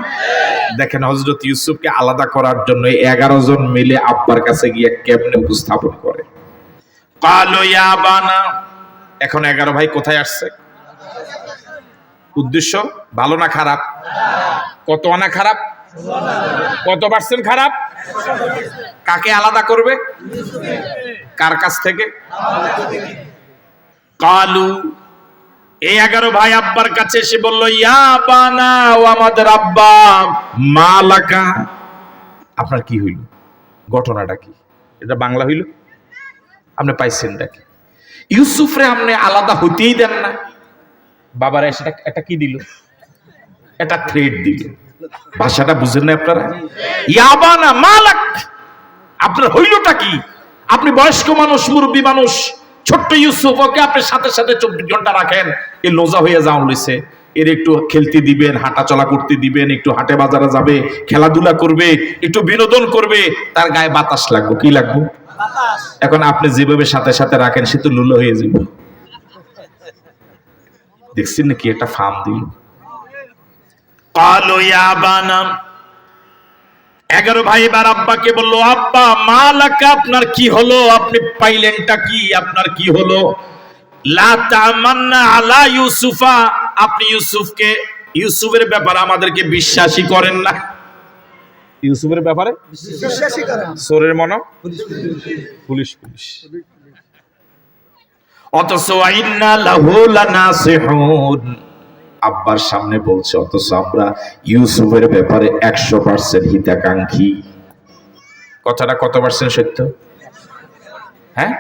দেখেন হযরত ইউসুফকে আলাদা করার জন্য 11 জন মিলে আব্বার কাছে গিয়ে কেমনে উপস্থাপন করে। ক্বালু ইয়া আবানা, এখন 11 ভাই কোথায় আসছে? উদ্দেশ্য ভালো না খারাপ? কত আনা খারাপ? কত পার্সেন্ট খারাপ? কাকে আলাদা করবে? কার কাছ থেকে? ক্বালু, এই 11 ভাই আব্বার কাছে এসে বলল, ইয়া আবানা, ও আমাদের আব্বা, মা লাকা, আপনার কি হইল? ঘটনাটা কি? এটা বাংলা হইল? আপনি পাইছেন নাকি? ইউসুফরে আপনি আলাদা হইতেই দেন না। বাবারা এসে একটা কি দিল? এটা থ্রেড দিল। ভাষাটা বুঝেন না আপনারা? ইয়া আবানা মা লাক, আপনার হইলটা কি? আপনি বয়স্ক মানুষ, মুরব্বী মানুষ, ছোট্ট ইউসুফ, ওকে আপনি সাথে সাথে 24 ঘন্টা রাখেন, এ লোজা হয়ে যাওয়া লইছে। এর একটু খেলতে দিবেন, হাঁটা চলা করতে দিবেন, একটু হাটে বাজারে যাবে, খেলাধুলা করবে, একটু বিনোদন করবে, তার গায়ে বাতাস লাগবে। কি লাগবে? এখন আপনি যেভাবে সাথে সাথে রাখেন, সে তো লুলো হয়ে যাবে। দেখছেন নাকি একটা ফার্ম দিল। ক্বালু ইয়া আবানা, 11 ভাই এবার আব্বাকে বলল, আব্বা মা লাকা, আপনার কি হলো? আপনি পাইলেনটা কি? আপনার কি হলো? লা তামান্না আলা ইউসুফা, আপনি ইউসুফের ব্যাপারে আমাদেরকে বিশ্বাসই করেন না। ইউসুফের ব্যাপারে বিশ্বাসই করেন? সোরের মনো পুলিশ। অথচ ইন্না লাহু লানাসিহুন, আব্বার সামনে বলছে, অথচ আমরা ইউসুফের ব্যাপারে 100% হিতাকাঙ্ক্ষী। কথাটা কত পার্সেন্ট সত্য? হ্যাঁ,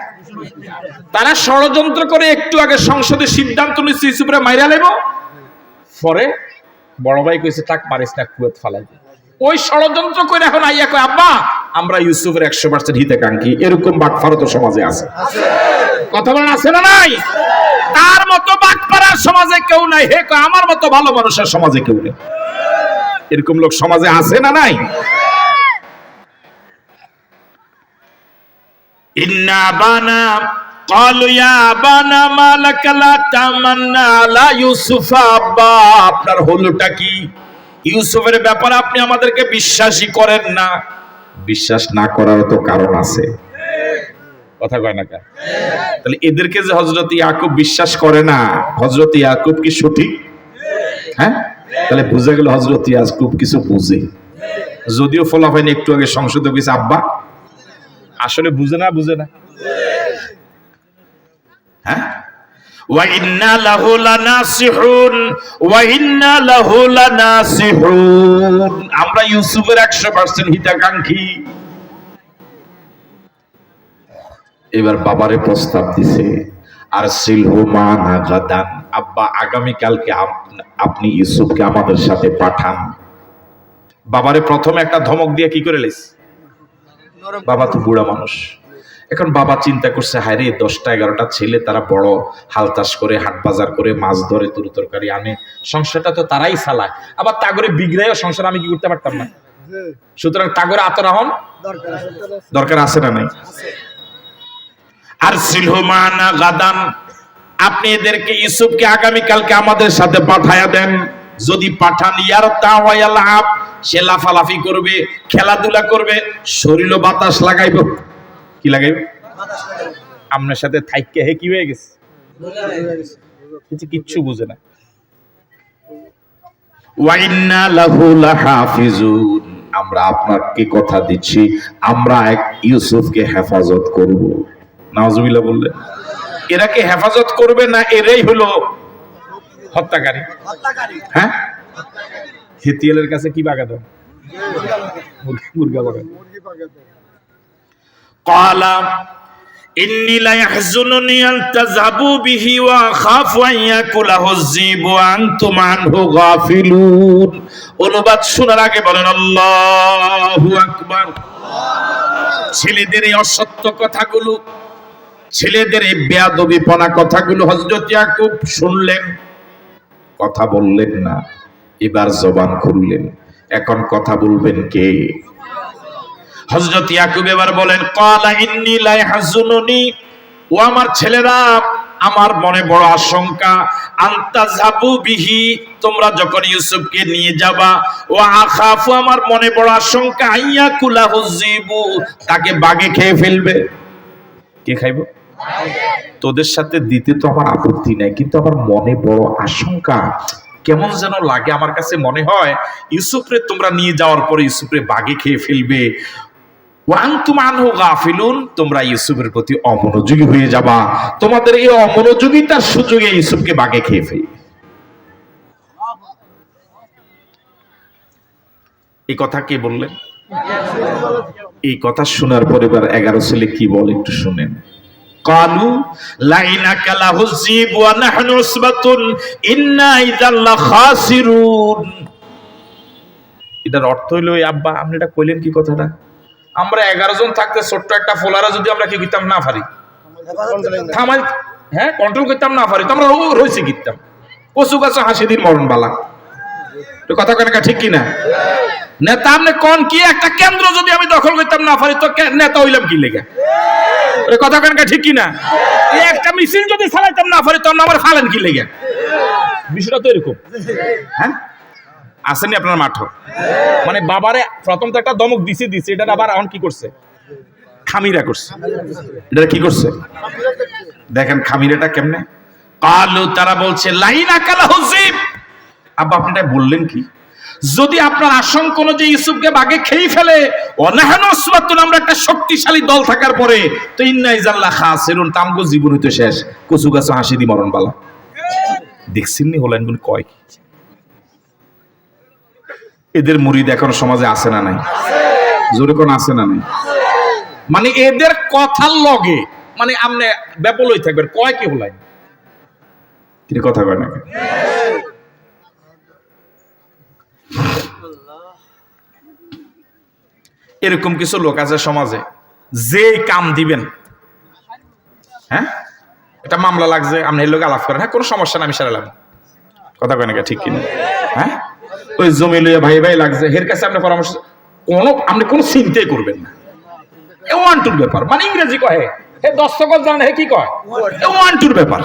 তারা ষড়যন্ত্র করে একটু আগে সংসদে সিদ্ধান্ত নিচ্ছে ইউসুফরে মাইরা লেব, পরে বড় ভাই কইছে থাক, মারিস না, কুয়েত ফালাই। ওই ষড়যন্ত্র করে এখন আইয়া কয়, আব্বা আমরা ইউসুফের 100% হিতাকাঙ্ক্ষী। এরকম বাটফারও তো সমাজে আছে। কথা বলেন, আছে না নাই? তার মতো বাটপাড়ার সমাজে কেউ নাই। হে কয় আমার মতো ভালো মানুষের সমাজে কেউ নেই। এরকম লোক সমাজে আছে না নাই? ইন্না বানা ক্বালু ইয়া আবানা মা লাকা লা তামান্না আলা ইউসুফা, আব্বা আপনার হলোটা কি? ইউসুফের ব্যাপারে আপনি আমাদেরকে বিশ্বাসই করেন না। বিশ্বাস না করার তো কারণ আছে। কথা কয় না কেন? তাহলে এদেরকে যে হযরত ইয়াকুব বিশ্বাস করে না, হযরত ইয়াকুব কি সঠিক? হ্যাঁ, তাহলে বুঝা গেল হযরত ইয়াকুব কিছু বুঝে। যদিও ফলাফল একটু আগে সংসদে কইছে আব্বা, আসলে বুঝে না। হ্যাঁ, ওয়া ইন্না লাহু লানাসিহুন, ওয়া ইন্না লাহু লানাসিহুন, আমরা ইউসুফের 100% হিতাকাঙ্ক্ষী। এবার বাবারে প্রস্তাব দিছে, আর সিলহুমা নাগাদান, আব্বা আগামী কালকে আপনি ইউসুফকে আমাদের সাথে পাঠান। বাবারে প্রথমে একটা ধমক দিয়ে কি করে লেস? বাবা তো বুড়া মানুষ। এখন বাবা চিন্তা করছে, হায় রে 10টা 11টা ছেলে, তারা বড় হাল চাষ করে, হাট বাজার করে, মাছ ধরে, তরু তরকারি আনে, সংসারটা তো তারাই চালায়। আবার তাগরে বিগড়াইও সংসার আমি কি করতে পারতাম না। সুতরাং তাগরে আতরাহন দরকার আছে না নাই? আর সিলহুমানা গাদান, আপনি এদেরকে ইউসুফকে আগামী কালকে আমাদের সাথে পাঠায়া দেন। যদি পাঠান, ইয়ার তাওয়ায়ালাব, সে লাফালাফি করবে, খেলাধুলা করবে, শরীরে বাতাস লাগাইব। কি লাগাইব? আপনার সাথে থাইকে হে কি হয়ে গেছে? কিচ্ছু বুঝে না। ওয়া ইন্না লাহু লাহাফিজুন, আমরা আপনাকে কথা দিচ্ছি, আমরা ইউসুফকে হেফাজত করব। নাউজুবিল্লাহ বললেন। এরা কি হেফাজত করবে না এরাই হলো হত্যাকারী? হ্যাঁ, হিতিয়ালের কাছে কি বাগাদ? মুরগা বাগাদ। ক্বালা ইন্নী লা ইয়াহজুনুনি আন তাযহাবু বিহি ওয়া আখাফু আন ইয়াকুলাহু যিবু ওয়া আনতুম আনহু গাফিলুন। অনুবাদ শোনার আগে বলেন আল্লাহু আকবার। ছেলেদের এই অসত্য কথাগুলো, ছেলেদের এই বেয়াদবিপনা কথাগুলো হযরত ইয়াকুব শুনলেন, কথা বললেন না। এবার জবান খুললেন। এখন কথা বলবেন কে? হযরত ইয়াকুব এবার বলেন, ক্বালা ইন্নী লা ইয়াহজুনুনি, ও আমার ছেলেরা, আমার মনে বড় আশঙ্কা, আনতাযহাবু বিহি, তোমরা যখন ইউসুফকে নিয়ে যাবা, ওয়া আখাফু, আমার মনে বড় আশঙ্কা, আইয়াকুলাহু যিবু, তাকে বাঘে খেয়ে ফেলবে। কে খাইবো? তোদের সাথে দিতে তো আমার আপত্তি নাই, কিন্তু আমার মনে বড় আশঙ্কা, কেমন যেন লাগে। আমার কাছে মনে হয় ইউসুফরে তোমরা নিয়ে যাওয়ার পরে ইউসুফরে বাঘে খেয়ে ফেলবে। ওয়ান্তুম আনহু গাফিলুন, তোমরা ইউসুফের প্রতি অমনোযোগী হয়ে যাবা, তোমাদের এই অমনোযোগিতার সুযোগে ইউসুফকে বাঘে খেয়ে ফেলবে। এই কথা কে বললেন? এই কথা শোনার পরে এবার 11 ছেলে কি বলে একটু শুনেন। কালু লাইনাকা লাহুযিব ওয়া নাহনু উসবাতুন ইন্না ইযাল লাখাসিরুন। এটার অর্থ হইলো, এই আব্বা আপনি এটা কইলেন কি কথাটা? আমরা 11 জন থাকতে ছোট্ট একটা ফোলারা যদি আমরা কি করতাম না পারি, থামাই, হ্যাঁ কন্ট্রোল করতাম না পারি, তো আমরা রইছি কিতাম কচু গাছ হাসি দিন মরণ বালা। কথা কেন ঠিক কিনা? নেতা আপনি কোন কি একটা কেন্দ্র যদি আমি দখল করতাম না পারি, তো নেতা হইলাম কি লেগে? কথা কেন ঠিক কিনা? একটা মিছিল যদি চালাইতাম না পারি, তখন আমার ফালেন কি লেগে? বিষয়টা তো এরকম। হ্যাঁ আসেনি আপনার মাঠ, মানে বাবারে প্রথম তো একটা দমক দিছে, এটা আবার এখন কি করছে? খামিরা করছে। এটা কি করছে দেখেন, খামিরাটা কেমনে। কালু, তারা বলছে, লাইনাকা লাহুযিব, আব্বা আপনি এটা বললেন কি? যদি আপনার আশঙ্কা অনুযায়ী ইউসুফকে বাঘে খেয়ে ফেলে, অনাহান উসবাতুন, আমরা একটা শক্তিশালী দল থাকার পরে, তো ইন্না ইযাল লাখাসিরুন, তামগো জীবন হইতো শেষ, কচু গাছ হাসি দি মরণ বালা। দেখছেন নি হলেন কোন কয় কি? এদের মুরিদ এখন সমাজে আছে না নাই? জোরে কোন আছে না নাই? মানে এদের কথার লগে মানে আমনে ব্যাপল হই থাকবেন, কয় কি হলাই কি কথা কয় না? এরকম কিছু লোক আছে সমাজে, যে কাম দিবেন, হ্যাঁ এটা মামলা লাগছে, আপনি এর লোক আলাপ করেন, হ্যাঁ কোনো সমস্যা না আমি সারালাম। কথা কয় না ঠিক কিনা? হ্যাঁ ওই জমি লইয়া ভাই ভাই লাগছে, এর কাছে আপনি পরামর্শ আপনি কোনো চিন্তাই করবেন না। এ ওয়ান টুর ব্যাপার, মানে ইংরেজি কয় হে দস্তখত জানেন, হে কি কয় এ ওয়ান টুর ব্যাপার।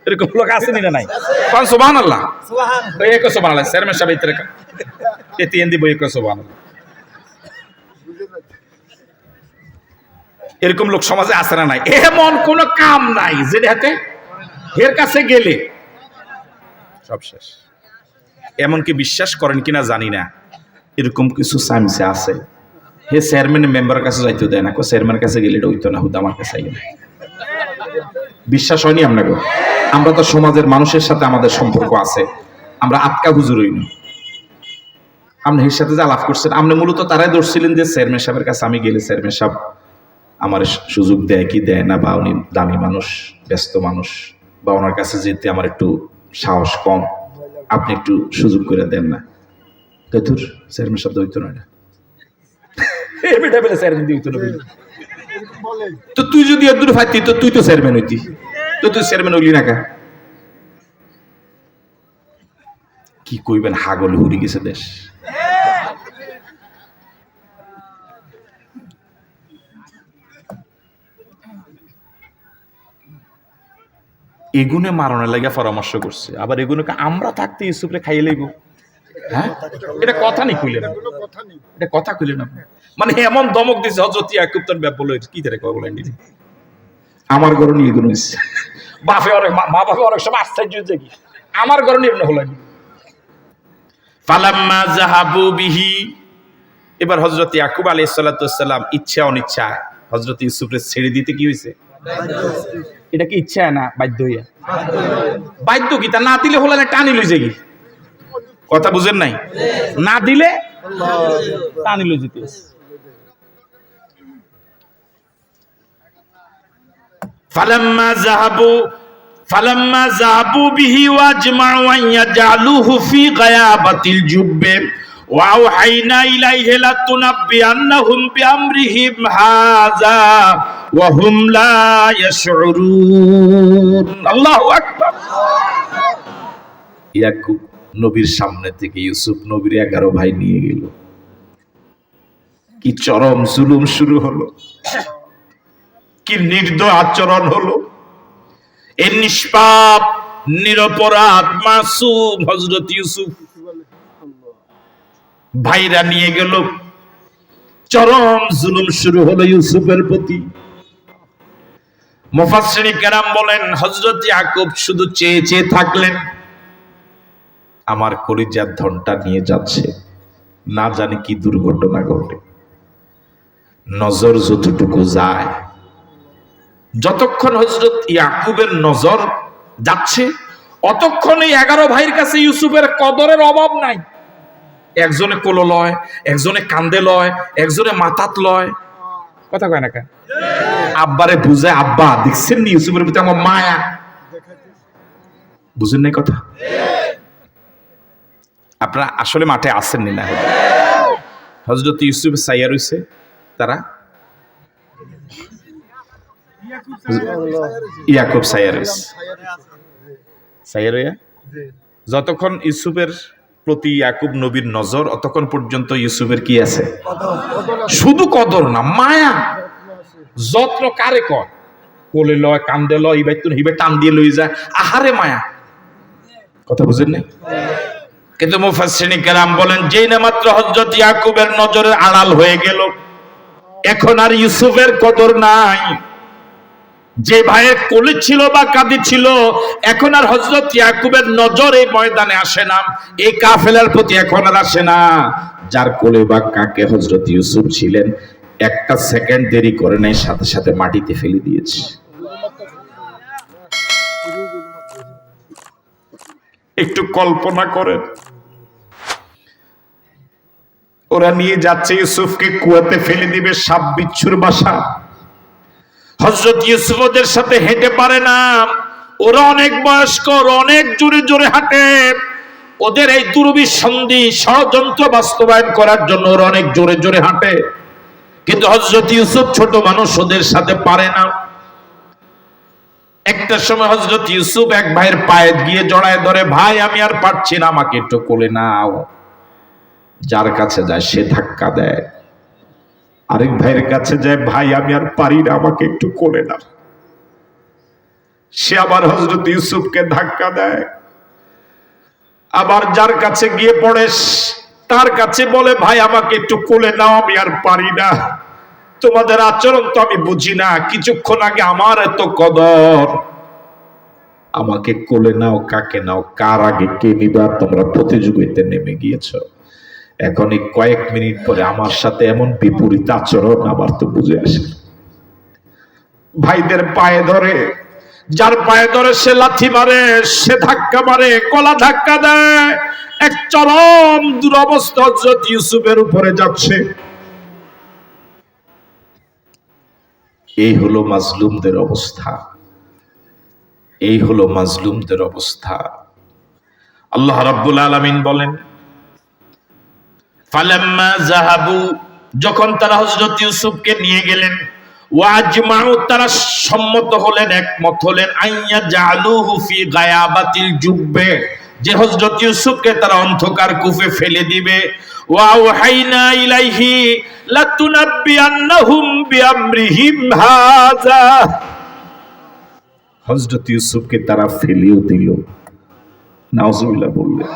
এরকম লোক আছে না নাই? কারণ সুবহানাল্লাহ, ওই এক সুবহানাল্লাহ চেয়ারম্যান সাহেব ইতরে এতি এন্দি বই এক সুবহানাল্লাহ। এরকম লোক সমাজে আছে না নাই? এমন কোন কাম নাই যেটাতে এর কাছে গেলে সব শেষ। এমনকি বিশ্বাস করেন কিনা জানি না, এরকম কিছু সাইন্সে আছে, হে চেয়ারম্যান মেম্বারের কাছে যাইতে দেয় না, চেয়ারম্যানের কাছে গেলে এটা হইতো না, হুদা আমার কাছে আইলে। বিশ্বাস হয়নি আপনাকে? আমরা তো সমাজের মানুষের সাথে আমাদের সম্পর্ক আছে, আমরা আটকা হুজুর হইনি। আপনি এর সাথে যে আলাপ করছেন, আপনি মূলত তারাই ধরছিলেন যে চেয়ারম্যান সাহেবের কাছে আমি গেলে চেয়ারম্যান সাহেব আমার সুযোগ দেয় কি দেয় না, বা উনি দামি মানুষ, ব্যস্ত মানুষ, বা ওনার কাছে যেতে আমার একটু সাহস কম, আপনি একটু সুযোগ করে দেন না। তোর চেয়ারম্যান সাহেব হইতো না, তো তুই যদি এদুর ফাইতি তো তুই তো চেয়ারম্যান হইতি, তো তুই চেয়ারম্যান হইলি না কা? কি কইবেন, হাগল হুরি গেছে দেশ। এগুনে মারণের লাগা পরামর্শ করছে, আবার এগুলোকে আমরা থাকতে ইউসুফরে খাইয়ে লইব। হ্যাঁ এটা কথা নি কইলেন, এটা কথা কইলেন আপনি, মানে এমন দমক দিছে হযরত ইয়াকুব তার ব্যাপ বলে কি ধরে কয় বলেন দিদি আমার ঘর নিয়ে গুণ হইছে, বাপে অনেক মা বাপে অনেক সময় আশ্চর্য হচ্ছে কি আমার ঘর নিয়ে হলেন। ফালাম্মা যাহাবু বিহি, এবার হযরত ইয়াকুব আলাইহিস সালাতু ওয়াস সালাম ইচ্ছা অনিচ্ছা হযরত ইউসুফকে ছেড়ে দিতে কি হইছে? এটা কি ইচ্ছা না বাধ্য হইয়া? বাধ্য কি, তা না দিলে হলো না টানি লই যাই, কথা বুঝেন নাই? না দিলে টানি লই যেতে। ফালাম্মা যাহাবু বিহি ওয়াজমাউ আন ইয়াজআলুহু ফি গায়াবাতিল জুব্বে ওয়াওহাইনা ইলাইহি লাতুনাব্বিআন্নাহুম বিআমরিহিম হাযা ওয়া হুম লা ইয়াশউরুন। আল্লাহু আকবার। ইয়াকুব নবীর সামনে থেকে ইউসুফ নবীর 11 ভাই নিয়ে গেল, কি চরম জুলুম শুরু হলো, কি নির্দয় আচরণ হলো। এই নিষ্পাপ নিরপরাধ মাসুম হযরত ইউসুফ ভাইরা নিয়ে গেল। চরম জুলুম শুরু হলো ইউসুফের প্রতি। মুফাসসিরিন কেরাম বলেন হযরত ইয়াকুব শুধু চেয়ে চেয়ে থাকলেন, আমার কলিজার ধনটা নিয়ে যাচ্ছে, না জানি কি দুর্ঘটনা ঘটে। নজর যতটুকু যায়, যতক্ষণ হযরত ইয়াকুবের নজর যাচ্ছে অতক্ষণ এই 11 ভাইয়ের কাছে ইউসুফের কদরের অভাব নাই। একজনে কোলো লয়, একজনে কান্দে লয়, একজনে মাথাত লয়, কথা কয় না কেন? আব্বারে বুঝায়, আব্বা দেখছেন নি ইউসুফের প্রতি আমার মায়া, বুঝেন নাই কথা? আপনারা আসলে মাঠে আসেননি না? হযরত ইউসুফ সাইয়া রইছে, তারা ইয়াকুব সাইয়া রইছে, সাইয়া রইয়া যতক্ষণ ইউসুফের প্রতি ইয়াকুব নবীর নজর, অতক্ষণ পর্যন্ত ইউসুফের কি আছে? শুধু কদর না, মায়া। যত্ন কারে কয়? কোলে লয়, কান্দে লয়, হিবে টান দিয়ে লই যায়, আহারে মায়া। কথা বুঝেন না? কিন্তু মুফাসসিরিন কেরাম বলেন যেই না মাত্র হযরত ইয়াকুবের নজরের আড়াল হয়ে গেল, এখন আর ইউসুফের কদর নাই। যে ভাইয়ের কোলে ছিল বা কাঁধে ছিল, এখন আর হযরত ইয়াকুবের নজর এই ময়দানে আসে না, এই কাফেলার প্রতি এখন আর আসে না। যার কোলে বা কাকে হযরত ইউসুফ ছিলেন, একটা সেকেন্ড দেরি করে নাই, সাথে সাথে মাটিতে ফেলে দিয়েছে। একটু কল্পনা করেন, ওরা নিয়ে যাচ্ছে ইউসুফকে, কুয়াতে ফেলে দিবে, সাপ বিচ্ছুর বাসা। হযরত ইউসুফ ওদের সাথে হেঁটে পারে না, ওরা অনেক বয়স্ক, অনেক জোরে জোরে হাঁটে। ওদের এই দুর্বিসন্ধি ষড়যন্ত্র বাস্তবায়ন করার জন্য ওরা অনেক জোরে জোরে হাঁটে, কিন্তু হযরত ইউসুফ ছোট মানুষ, ওদের সাথে পারে না। একটা সময় হযরত ইউসুফ এক ভাইয়ের পায়ে গিয়ে জড়ায় ধরে, ভাই আমি আর পারছি না, আমাকে একটু কোলে নাও। যার কাছে যায় সে ধাক্কা দেয়, আরেক ভাইয়ের কাছে যায়, ভাই আমি আর পারি না, আমাকে একটু কোলে নাও। সে আবার হযরত ইউসুফকে ধাক্কা দেয়, আবার যার কাছে গিয়ে পড়ে তার কাছে বলে, ভাই আমাকে একটু কোলে নাও, আমি আর পারি না, তোমাদের আচরণ তো আমি বুঝি না, কিছুক্ষণ আগে আমার এত কদর, আমাকে কোলে নাও। কাকে নাও, কার আগে কে নিবা, তোমরা প্রতিযোগিতায় নেমে গিয়েছো, এখন এই কয়েক মিনিট পরে আমার সাথে এমন বিপরীত আচরণ আমার তো বুঝে আসে। ভাইদের পায়ে ধরে, যার পায়ে ধরে সে লাথি মারে, সে ধাক্কা মারে, গলা ধাক্কা দেয়। এক চরম দুরবস্থা হযরত ইউসুফের উপরে যাচ্ছে। এই হলো মাজলুমদের অবস্থা, এই হলো মাজলুমদের অবস্থা। আল্লাহ রাব্বুল আলামিন বলেন, ফালাম্মা যাহাবু, যখন তারা হযরত ইউসুফকে নিয়ে গেলেন, ওয়াজমাউ, তারা সম্মত হলেন, একমত হলেন, আইয়া জালুহু ফি গায়াবাতিল জুব্বে, যে হযরত ইউসুফকে তারা অন্ধকার কূপে ফেলে দিবে। ওয়া ওয়াহাইনা ইলাইহি লাতুনাব্বিয়ান্নাহুম বিআমরিহিম হাযা, হযরত ইউসুফকে তারা ফেলেও দিল। নাউজুবিল্লাহ বললেন।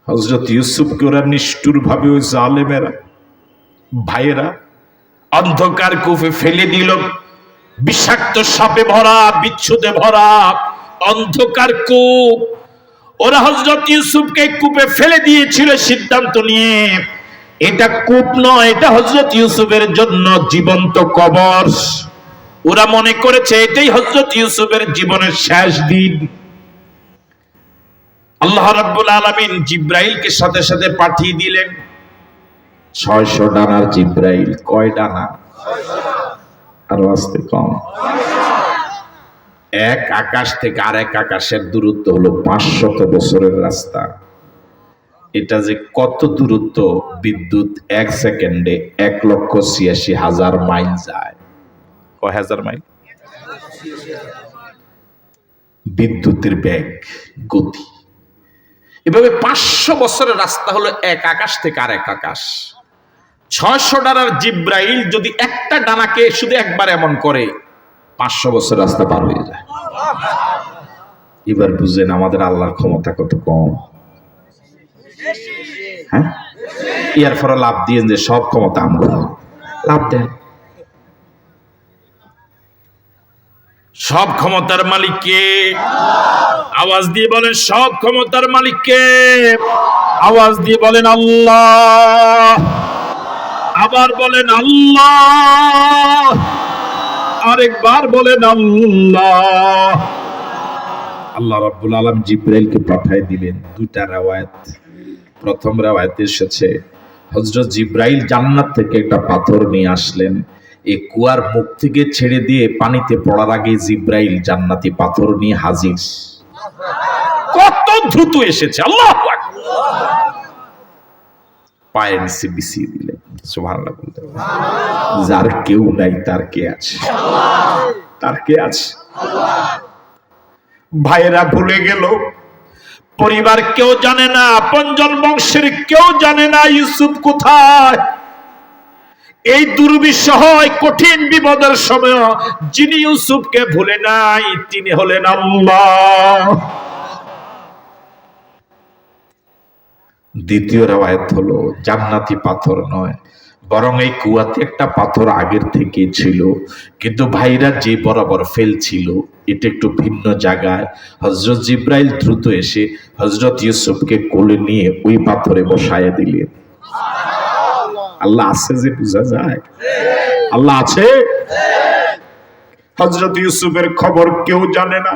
হযরত ইউসুফকে ওরা নিষ্ঠুর ভাবে, ওই জালেমেরা ভাইয়েরা অন্ধকার কূপে ফেলে দিল। বিষাক্ত সাপে ভরা, বিচ্ছুদে ভরা অন্ধকার কূপ। ওরা হযরত ইউসুফকে কূপে ফেলে দিয়েছিল সিদ্ধান্ত নিয়ে, এটা কূপ নয়, এটা হযরত ইউসুফের জন্য জীবন্ত কবর। ওরা মনে করেছে এটাই হযরত ইউসুফের জীবনের শেষ দিন। আল্লাহ রাব্বুল আলামিন জিব্রাইলকে সাথে সাথে পাঠিয়ে দিলেন। 600 ডানার জিব্রাইল। কয় ডানা? আরো আসতে কম। এক আকাশ থেকে আরেক আকাশের দূরত্ব হলো 500 বছরের রাস্তা। এটা যে কত দূরত্ব, বিদ্যুৎ 1 সেকেন্ডে 1,86,000 মাইল যায়। কয় হাজার মাইল? বিদ্যুতের বেগ, গতি। এভাবে 500 বছরের রাস্তা হলো এক আকাশ থেকে আরেক আকাশ। 600 ডানার জিব্রাইল যদি একটা ডানাকে শুধু একবার এমন করে, 500 বছর রাস্তা পার হয়ে যায়। এবার বুঝেন আমাদের আল্লাহর ক্ষমতা কত কম। হ্যাঁ, ইয়ার পরে লাভ দিয়ে যে সব ক্ষমতা আমরা লাভ দেন। সব ক্ষমতার মালিক কে? আওয়াজ দিয়ে বলেন সব ক্ষমতার মালিক কে? আওয়াজ দিয়ে বলেন আল্লাহ। আবার বলেন আল্লাহ। আরেকবার বলেন আল্লাহ। আল্লাহ রাব্বুল আলামিন জিবরাইলকে পাঠিয়ে দিলেন। দুইটা রাওয়ায়াত। প্রথম রাওয়ায়াতে এসেছে হযরত জিবরাইল জান্নাত থেকে একটা পাথর নিয়ে আসলেন। এই কুয়ার মুখ থেকে ছেড়ে দিয়ে পানিতে পড়ার আগে জিবরাইল জান্নাতি পাথর নিয়ে হাজির। কত দ্রুত এসেছে! আল্লাহু আকবার। পায়ের নিচে বিছিয়ে দিলেন। সুবহানাল্লাহ বলতে যার কেউ নাই তার কে আছে? তার কে আছে? ভাইয়েরা ভুলে গেল, পরিবার কেউ জানে না, আপনজন বংশের কেউ জানে না ইউসুফ কোথায়। এই দুর্বিষহ কঠিন বিপদের সময় যিনি ইউসুফকে ভুলে নাই তিনি হলেন আল্লাহ। দ্বিতীয় রাওয়ায়াত হলো জান্নাতি পাথর নয়, বরং এই কুয়াতে একটা পাথর আগের থেকে ছিল, কিন্তু ভাইরা যে বরাবর ফেলছিল এটা একটু ভিন্ন জায়গায়। হযরত জিবরাইল দ্রুত এসে হযরত ইউসুফকে কোলে নিয়ে ওই পাথরে বসায় দিলেন। আল্লাহ আছে যে বোঝা যায়? আল্লাহ আছে। হযরত ইউসুফের খবর কেউ জানে না,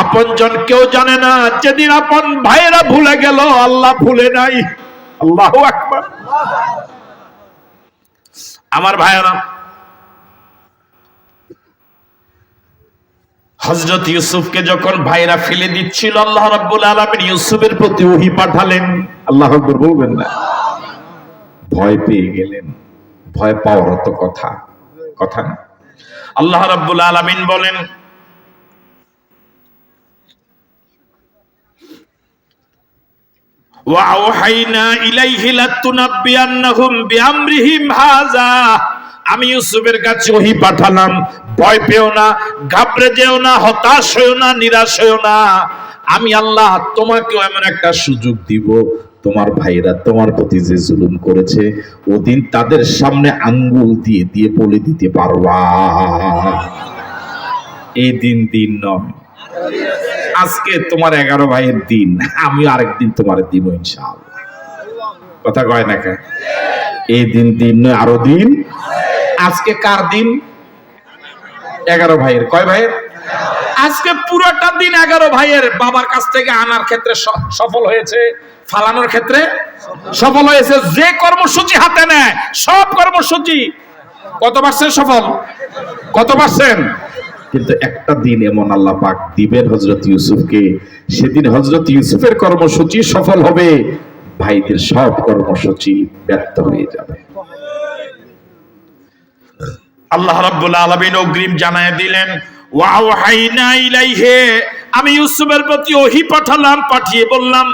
আপনজন কেউ জানে না। যেদিন আপন ভাইয়েরা ভুলে গেল আল্লাহ ভুলে নাই। আল্লাহু আকবার। আমার ভাইয়েরা, হযরত ইউসুফকে যখন ভাইরা ফেলে দিচ্ছিল আল্লাহ রাব্বুল আলামিন ইউসুফের প্রতি ওহী পাঠালেন। আল্লাহু আকবার বলবেন না? ভয় পেয়ে গেলেন। ভয় পাওয়ার তো কথা না। আল্লাহ রাব্বুল আলামিন বলেন ওয়াওহাইনা ইলাইহি লাতুনাব্বিয়ান্নাহুম বিআমরিহিম হাযা। আমি ইউসুফের কাছে ওহী পাঠালাম, ভয় পেও না, ঘাবড়ে যেও না, হতাশ হয়ো না, নিরাশ হয়ো না। আমি আল্লাহ তোমাকেও এমন একটা সুযোগ দিব, তোমার ভাইরা তোমার প্রতি যে জুলুম করেছে ওদিন তাদের সামনে আঙ্গুল দিয়ে দিয়ে বলে দিতে পারবা। এই দিন নয়, আজকে তোমার 11 ভাইয়ের দিন, আমি আরেকদিন তোমার দিব ইনশাআল্লাহ। কথা কয় না কে? এই দিন নয়, আরো দিন। আজকে কার দিন? 11 ভাইয়ের। কয় ভাইয়ের? আজকে পুরোটা দিন 11 ভাইয়ের। বাবার কাছ থেকে আনার ক্ষেত্রে সফল হয়েছে, ফালানোর ক্ষেত্রে সফল হয়েছে। যে কর্মসূচি হাতে নেয় সব কর্মসূচি কত% সফল? কত%? কিন্তু একটা দিন এমন আল্লাহ পাক দিবেন হযরত ইউসুফকে, সেদিন হযরত ইউসুফের কর্মসূচি সফল হবে, ভাইদের সব কর্মসূচি ব্যর্থ হয়ে যাবে। আল্লাহ রাব্বুল আলামিন অগ্রিম জানায় দিলেন ওয়াওহাইনা ইলাইহি, আমি ইউসুফের প্রতি ওহী পাঠালাম, পাঠিয়ে বললাম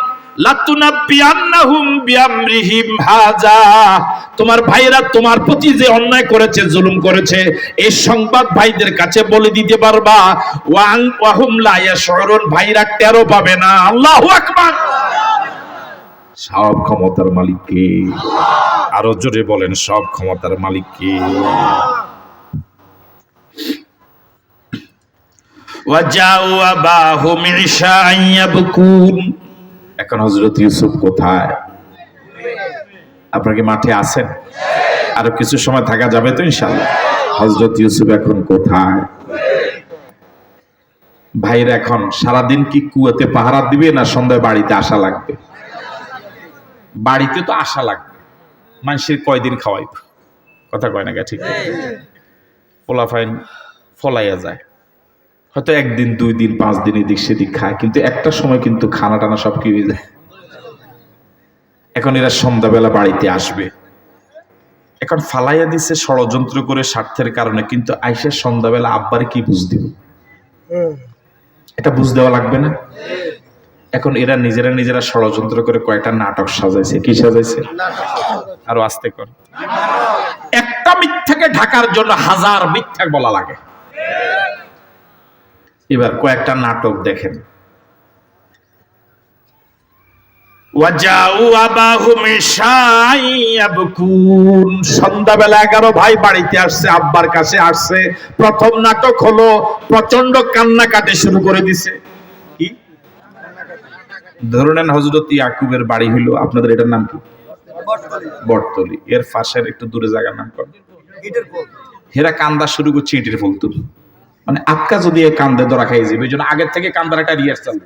লাতুনাব্বিয়ান্নাহুম বিআমরিহিম হাযা। তোমার ভাইরা তোমার প্রতি যে অন্যায় করেছে, জুলুম করেছে, এই সংবাদ ভাইদের কাছে বলে দিতে পারবা। ওয়াহুম লা ইয়াশউরুন, ভাইরা টেরও পাবে না। আল্লাহু আকবার। সব ক্ষমতার মালিক কে? আরো জোরে বলেন সব ক্ষমতার মালিক কে? ওয়াজাউ আবাহুম ইশাআন ইয়াবকুন। এখন হযরত ইউসুফ কোথায়? আপনারা কি মাঠে আছেন? আরো কিছু সময় থাকা যাবে তো ইনশাআল্লাহ। হযরত ইউসুফ এখন কোথায়? ভাইরা এখন সারাদিন কি কুয়াতে পাহারা দিবে না সন্ধ্যায় বাড়িতে আসা লাগবে? বাড়িতে তো আসা লাগবে। মানুষের কয়দিন খাওয়াইব? কথা কয় না? ঠিক পোলাফাইন ফলাইয়া যায়, হয়তো 1 দিন 2 দিন 5 দিন এদিক সেদিক খায়, কিন্তু একটা সময় কিন্তু খানা টানা সব কি হয়ে যায়। এখন এরা সন্ধ্যাবেলা বাড়িতে আসবে, এখন ফালাইয়া দিচ্ছে ষড়যন্ত্র করে স্বার্থের কারণে, কিন্তু আইসা সন্ধ্যাবেলা আব্বারে কি বুঝ দিব? এটা বুঝ দেওয়া লাগবে না? এখন এরা নিজেরা ষড়যন্ত্র করে কয়েকটা নাটক সাজাইছে। কি সাজাইছে? আরো আস্তে কর। একটা মিথ্যাকে ঢাকার জন্য 1000 মিথ্যা বলা লাগে। এবার কয়েকটা নাটক দেখেন। সন্ধ্যাবেলা 11 ভাই বাড়িতে আসছে, আব্বার কাছে আসছে। প্রথম নাটক হলো প্রচন্ড কান্নাকাটি শুরু করে দিছে। কি ধরে নেন হযরত ইয়াকুবের বাড়ি হইলো, আপনাদের এটার নাম কি? বটতলি। এর পাশের একটু দূরে জায়গার নাম কোন? হেরা কান্দা শুরু করছে ইটের ফলতু, মানে আটকা যদি কান্দে ধরা খাই যাবে, এই জন্য আগের থেকে কান্দার একটা রিহার্সাল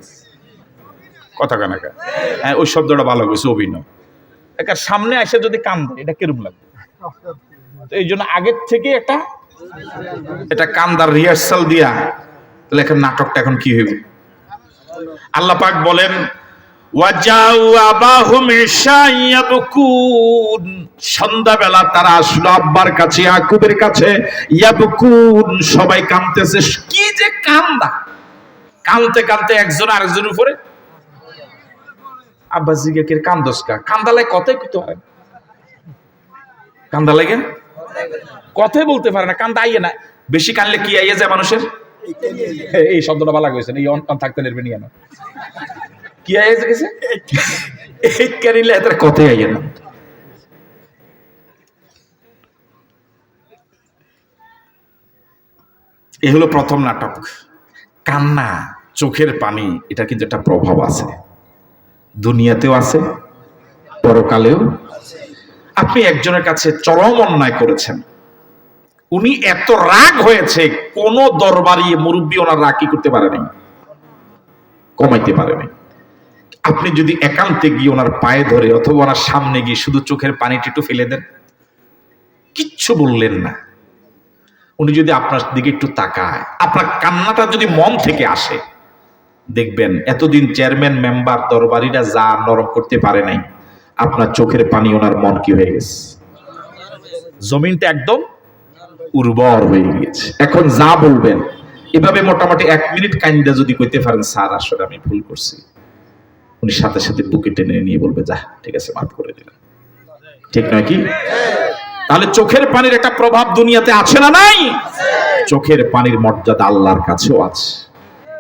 কথা কানাকা। হ্যাঁ, ওই শব্দটা ভালো হয়েছে, অভিনয়। একার সামনে এসে যদি কান্দে এটা কিরকম লাগবে? তো এই জন্য আগের থেকে এটা কান্দার রিহার্সাল দিয়া, তাহলে এখন নাটকটা এখন কি হইবে? আল্লাহ পাক বলেন সন্ধ্যাবেলা তারা আসলো আব্বার কাছে, ইয়াকুবের কাছে। ইয়াবকুন, সবাই কাঁদতেছে। কি যে কান্দা, কাঁদতে কাঁদতে একজন আরেকজনের উপরে। আব্বা জিজ্ঞাসা করে, কান্দস কা? কান্দালায় কথাই কইতে হয়, কান্দা লাগে কথাই বলতে পারে না, কান্দা আইয়ে না। বেশি কানলে কি আইয়ে যায় মানুষের? এই শব্দটা ভালো লাগছে না, এই অন থাকতে নেবে নিয়ে না, কি আইয়ে গেছে এই কারিলে এত কথাই আইয়ে না। এই হলো প্রথম নাটক। কান্না, চোখের পানি, এটা কিন্তু একটা প্রভাব আছে, দুনিয়াতেও আছে, পরকালেও। আপনি একজনের কাছে চরম অন্যায় করেছেন, উনি এত রাগ হয়েছে, কোন দরবারি মুরব্বী ওনার রাগ কি করতে পারেনি, কমাইতে পারেনি। আপনি যদি একান্তে গিয়ে ওনার পায়ে ধরে অথবা ওনার সামনে গিয়ে শুধু চোখের পানিটা একটু ফেলে দেন, কিচ্ছু বললেন না, উনি যদি আপনার দিকে একটু তাকায়, আপনার কান্নাটা যদি মন থেকে আসে, দেখবেন এতদিন চেয়ারম্যান মেম্বার দরবারিরা যা নরম করতে পারে নাই, আপনার চোখের পানি ওনার মন কি হয়ে গেছে, জমিনটা একদম উর্বর হয়ে গিয়েছে। এখন যা বলবেন এভাবে মোটামুটি 1 মিনিট কাইন্দা যদি কইতে পারেন, স্যার আসলে আমি ভুল করছি, উনি সাথে সাথে বুকে টেনে নিয়ে বলবে, যা ঠিক আছে, মাফ করে দিলাম। ঠিক নয় কি? তাহলে চোখের পানির একটা প্রভাব দুনিয়াতে আছে না নাই? চোখের পানির মর্যাদা আল্লাহর কাছেও আছে।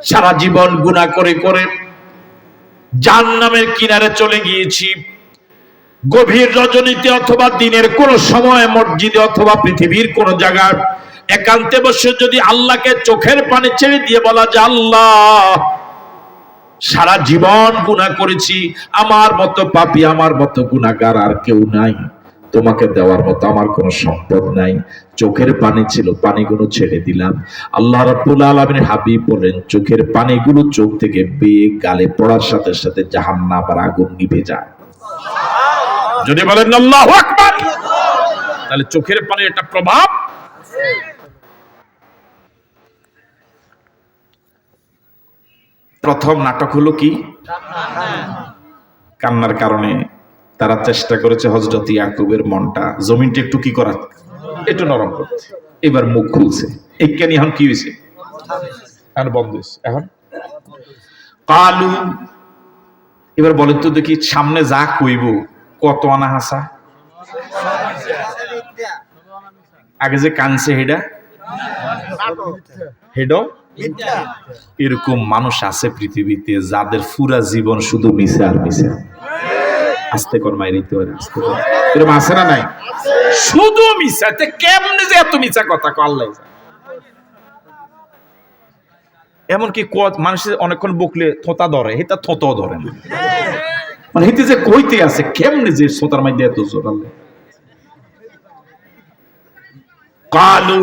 সারা জীবন গুনাহ করে করে জাহান্নামের কিনারে চলে গিয়েছি, গভীর রজনীতে অথবা দিনের কোন সময় মসজিদে অথবা পৃথিবীর কোন জায়গায় একান্তে বসে যদি আল্লাহকে চোখের পানি ছেড়ে দিয়ে বলা যে, আল্লাহ সারা জীবন গুনাহ করেছি, আমার মতো পাপী, আমার মতো গুনাহগার আর কেউ নাই, তোমাকে দেওয়ার মতো আমার কোনো সম্পদ নাই, চোখের পানি ছিল, পানিগুলো ছেড়ে দিলাম। আল্লাহ রাব্বুল আলামিনের হাবিব বলেন, চোখের পানিগুলো চোখ থেকে বেয়ে গালে পড়ার সাথে সাথে জাহান্নাম আর আগুন নিভে যায়। যদি বলেন আল্লাহু আকবার, তাহলে চোখের পানির একটা প্রভাব। প্রথম নাটক হলো কি? কান্নার কারণে তারা চেষ্টা করেছে হযরত ইয়াকুবের মনটা, জমিনটা একটু কি করা, একটু নরম করতে। এবার মুখ খুলছে, এই কেন এখন কি হয়েছে, এখন বন্ধ হয়েছে। এখন কালু, এবার বলেন তো দেখি, সামনে যা কইব কত আনা হাসা, আগে যে কানছে হেডা হেডো। এরকম মানুষ আছে পৃথিবীতে যাদের পুরা জীবন শুধু মিছে আর মিছে। আস্তে কর মাইরে দিতে পারে, আস্তে কর, এরকম আছে না নাই? শুধু মিছা। কেমনে যে এত মিছা কথা কয় আল্লাহ জানে। এমনকি মানুষের অনেকক্ষণ বকলে থোতা ধরে, হেতা থোতাও ধরে না, মানে হেতে যে কইতে আছে, কেমনে যে সোতার মধ্যে এত জোর আল্লাহ। কালু,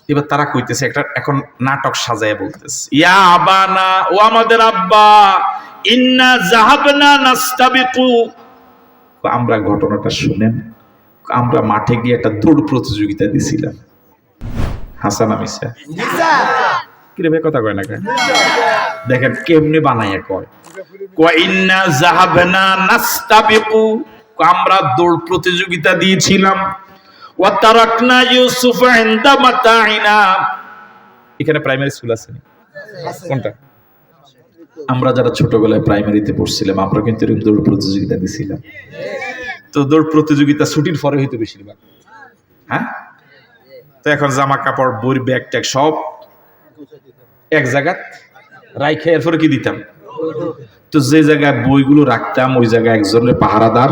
এবার তারা কইতেছে একটা, এখন নাটক সাজায় বলতেছে, ইয়া আবানা, ও আমাদের আব্বা, ইন্না যাহাবনা নাস্তাবিকু, আমরা ঘটনাটা শুনেন, আমরা মাঠে গিয়ে একটা দৌড় প্রতিযোগিতা দিছিলাম। হাসান মিসা কি রে ভাই, কথা কয় না কেন? দেখেন কেমনে বানাইয়া কয়, ইন্না যাহাবনা নাস্তাবিকু, আমরা দৌড় প্রতিযোগিতা দিয়েছিলাম। ওয়াতারাকনা ইউসুফ ইনদা মাতাইনা, এখানে প্রাইমারি স্কুল আছে কোনটা? আমরা যারা ছোটবেলায় প্রাইমারিতে পড়ছিলাম, আমরা কিন্তু এরকম দৌড় প্রতিযোগিতা দিছিলাম। তো দৌড় প্রতিযোগিতা ছুটির পরে হইতো বেশিরভাগ। হ্যাঁ, তো এখন জামা কাপড়, বই, ব্যাগ ট্যাগ সব এক জায়গায় রাইখে এরপরে কি দিতাম, তো যে জায়গায় বইগুলো রাখতাম ওই জায়গায় একজনের পাহারাদার,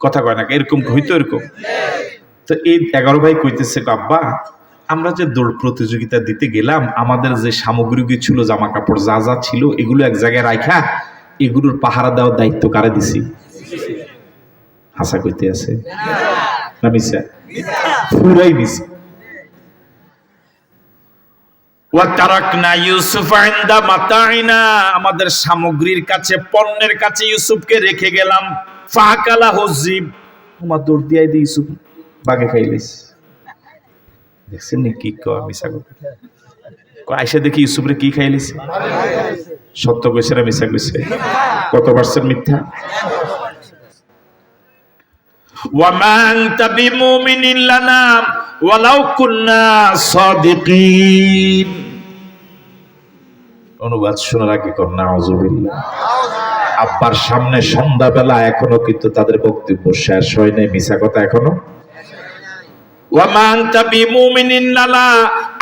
কথা কয় না, এরকম হইতো এরকম। তো এই 11 ভাই কইতেছে, আব্বা আমরা যে দৌড় প্রতিযোগিতা দিতে গেলাম, আমাদের যে সামগ্রী ছিল, জামা কাপড় যা যা ছিল, এগুলো এক জায়গায় রাখা এগুলোর পাহারা দেওয়ার দায়িত্ব কারে দিছি? হাসা কইতে আছে না মিছা? পুরাই দিছি। ওয়াতারাকনা ইউসুফ ইনদা মাতাইনা, আমাদের সামগ্রীর কাছে, পণ্যের কাছে ইউসুফকে রেখে গেলাম। ফাকালা হুজিব, তোমার দৌড় দিয়ে দি ইউসুফ বাগে খাইলিস। দেখছেন নি কি কয় মিছা কথা? আইসা দেখি ইউসুফরে কি খাইলিস? সত্য কইছে না মিছা কইছে? কত পার্সেন্ট মিথ্যা? ওয়া মা আনতা বিমুমিনিন লানা ওয়ালাউ কুন্না সাদিকিন। অনুবাদ শোনার আগে কর নাউযুবিল্লাহ। আব্বার সামনে সন্ধ্যাবেলা এখনো কিন্তু তাদের বক্তব্য শেষ হয় নাই, মিছা কথা এখনো। ওয়া মা আনতা বিমুমিনিন লানা,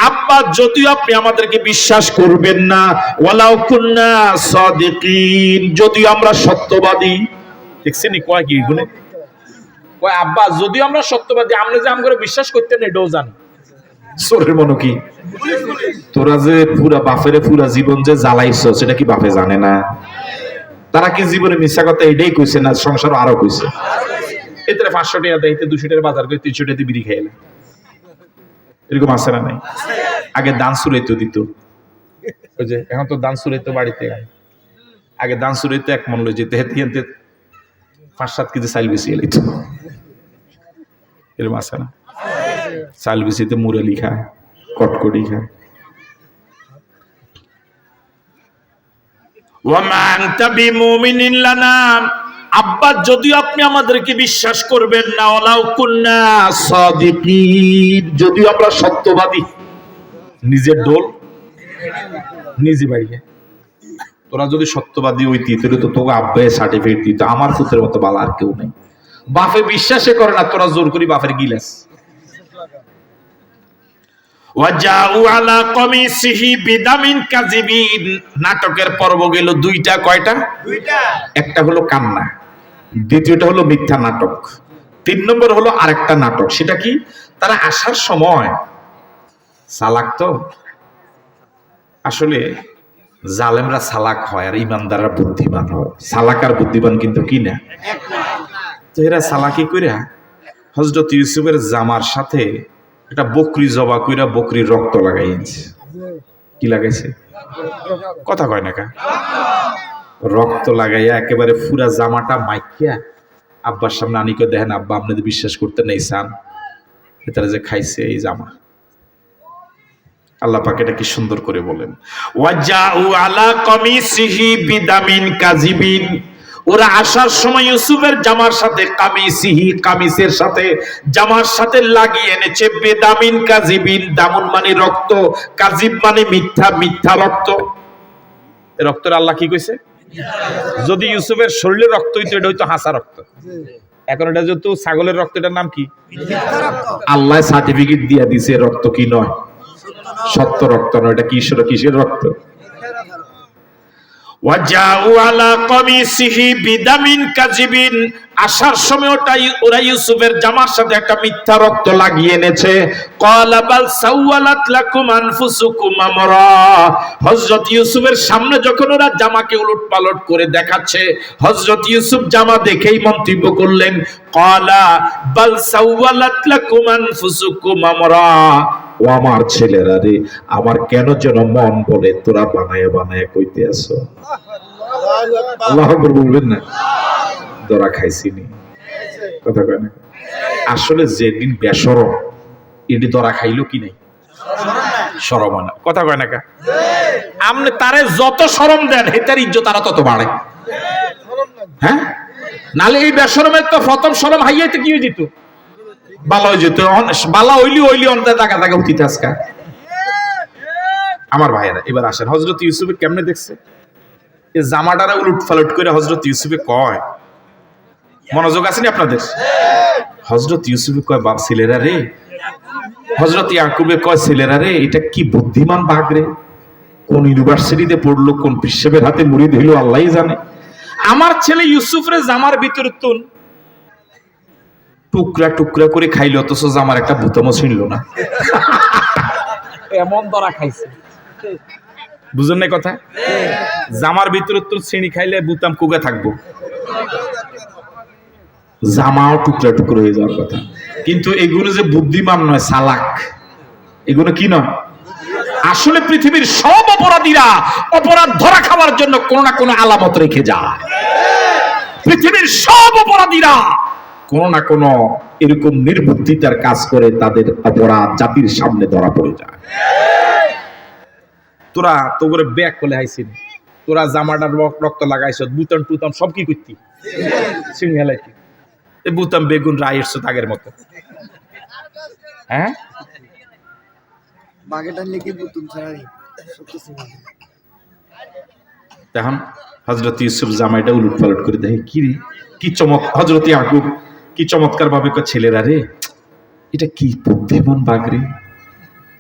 আব্বা যদিও আপনি আমাদেরকে বিশ্বাস করবেন না, ওয়ালাউ কুন্না সাদিকিন, যদিও আমরা সত্যবাদী। দেখছেন নি কয় কি গুনে? কয় আব্বা যদিও আমরা সত্যবাদী, আপনি যে আমগরে বিশ্বাস করতেন এটাও জানি। সোরের মনো কি? তোরা যে পুরা বাপেরে পুরা জীবন যে জ্বালাইছ সেটা কি বাপে জানে না? তারা কি জীবনে মিথ্যা কথা এটাই কইছে না সংসার আরো কইছে? এতে 500 টাকা দেয়, 200 টাকা বাজার করে 300 টাকা বিড়ি খাইলে, এরকম আছে না নাই? আগে দান সুরাইতে দিত, ওই যে এখন তো দান সুরাইতে বাড়িতে, আগে দান সুরাইতে 1 মন লই যেতে, হেতে 5-7 কেজি চাল বেশি এলিত, এরকম আছে না? চাল বেশিতে মুরালি খায়, কটকটি খায়। ওয়া মা আনতা বিমুমিনিন লানা, আব্বা যদিও আপনি আমাদেরকে বিশ্বাস করবেন না, ওয়ালাউ কুন্না সাদিকিন, যদিও আমরা সত্যবাদী। নিজের দোল নিজে বাড়িয়ে, তোরা যদি সত্যবাদী হইতি তাহলে তো তোকে আব্বাই সার্টিফিকেট দিত, আমার পুত্রের মতো বালা আর কেউ নেই। বাপে বিশ্বাসে করে না, তোরা জোর করি বাপের গিলাস। ওয়াজাউ আলা কমিসিহি বিদামিন কাযিবিন, নাটকের পর্ব গেল 2টা। কয়টা? 2টা। একটা হলো কান্না, দ্বিতীয়টা হলো মিথ্যা নাটক, 3 নম্বর হলো আরেকটা নাটক। সেটা কি? তারা আসার সময় চালাক, তো আসলে জালেমরা চালাক হয় আর ইমানদাররা বুদ্ধিমান হয়। চালাক আর বুদ্ধিমান কিন্তু কি না? তো এরা চালাকি কইরা হযরত ইউসুফের জামার সাথে একটা বকরি জবা কইরা বকরির রক্ত লাগাইছে। কি লাগাইছে? কথা কয় না কা? রক্ত লাগাইয়া একেবারে পুরা জামাটা মাইকিয়া আব্বার সামনে আনিকে দেখেন, আব্বা আপনি তো বিশ্বাস করতে নেই চান, এটারে যে খাইছে এই জামা। আল্লাহ পাক এটা কি সুন্দর করে বলেন, ওয়াজাউ আলা কমিসিহি বিদামিন কাযিবিন, ওরা আসার সময় ইউসুফের জামার সাথে কামিসিহি, কামিসের সাথে জামার সাথে লাগিয়ে এনেছে বেদামিন কাযিবিন, দামুন মানে রক্ত, কাযিব মানে মিথ্যা, মিথ্যা রক্ত। এই রক্তের আল্লাহ কি কইছে? যদি ইউসুফের শরীরে রক্ত হইতো এটা হইতো হাসা রক্ত, এখন এটা যেহেতু ছাগলের রক্ত, এটার নাম কি? আল্লাহ সার্টিফিকেট দিয়া দিছে রক্ত কি নয়? সত্য রক্ত নয়, এটা কিসের রক্ত? ওয়াজাউ আলা কমিসিহি বিদামিন কাযিবিন, আসার সময় ওরা ইউসুফের জামার সাথে একটা মিথ্যা রক্ত লাগিয়ে এনেছে। ক্বালা বাল সাওয়ালাত লাকুম আনফুসুকুম আমরা, হযরত ইউসুফের সামনে যখন ওরা জামাকে উলটপালট করে দেখাচ্ছে, হযরত ইউসুফ জামা দেখেই মন্তব্য করলেন, ক্বালা বাল সাওয়ালাত লাকুম আনফুসুকুম আমরা, ও আমার ছেলেরা রে, আমার কেন যেন মন বলে তোরা বানায় বানায় কইতে আসো। আল্লাহু আকবার বলবেন না? দরা খাইছিনি, কথা কয় না? আসলে যেদিন বেশরম এটি দরা খাইলো কি নাই? শরম হয় না, কথা কয় না কা? আপনি তারে যত শরম দেন হেতার ইজ্জত তারা তত বাড়ে। হ্যাঁ, নালে এই বেশরমের তো প্রথম শরম হাইয়াইতে কি হয়ে যেত? বালা হয়ে যেত, বালা হইলি অন্তে টাকা টাকা উঠিতে আজকা। আমার ভাইয়েরা এবার আসেন, হযরত ইউসুফে কেমনে দেখছে? এই জামাটারা উলট ফালট করে হযরত ইউসুফে কয়, মনোযোগ আছে নি আপনাদের? হযরত ইউসুফে কয়, বাপ ছেলেরা রে, হযরত ইয়াকুবে কয় ছেলেরা রে, এটা কি বুদ্ধিমান বাঘ রে, কোন ইউনিভার্সিটিতে পড়লো, কোন পিসাবের হাতে মুড়ি ধইলো আল্লাহই জানে। আমার ছেলে ইউসুফ রে জামার ভিতরে তুন টুকরা টুকরা করে খাইলো, অথচ জামার একটা বোতামও ছিনল না। এমন ধরা খাইছে, বুঝলেন না কথা? জামার ভিতরে তোর শ্রেণী খাইলে বুতাম কুগা থাকবো, জামাও টুকরা টুকরো হয়ে যাওয়ার কথা। কিন্তু এগুলো যে বুদ্ধিমান নয়, চালাক। এগুলো কি নয়? আসলে পৃথিবীর সব অপরাধীরা অপরাধ ধরা খাওয়ার জন্য কোনো না কোনো আলামত রেখে যায়। পৃথিবীর সব অপরাধীরা কোনো না কোনো এরকম নির্বুদ্ধিতার কাজ করে তাদের অপরাধ জাতির সামনে ধরা পড়ে যায়। তোরা তো করে ব্যাগ খুলে আইছিস, তোরা জামাটার রক্ত লাগাইছ, বুতাম টুতাম সব কি করতি, সিং হেলাইতি, এই বুতাম বেগুন রাইস আগের মতো। হ্যাঁ, তখন হযরত ইউসুফ জামাইটা উলট পালট করে দেখে, কি রে, কি চমক। হযরত ইয়াকুব কি চমৎকার ভাবে কয়, ছেলেরা রে, এটা কি বুদ্ধিমান বাঘ রে,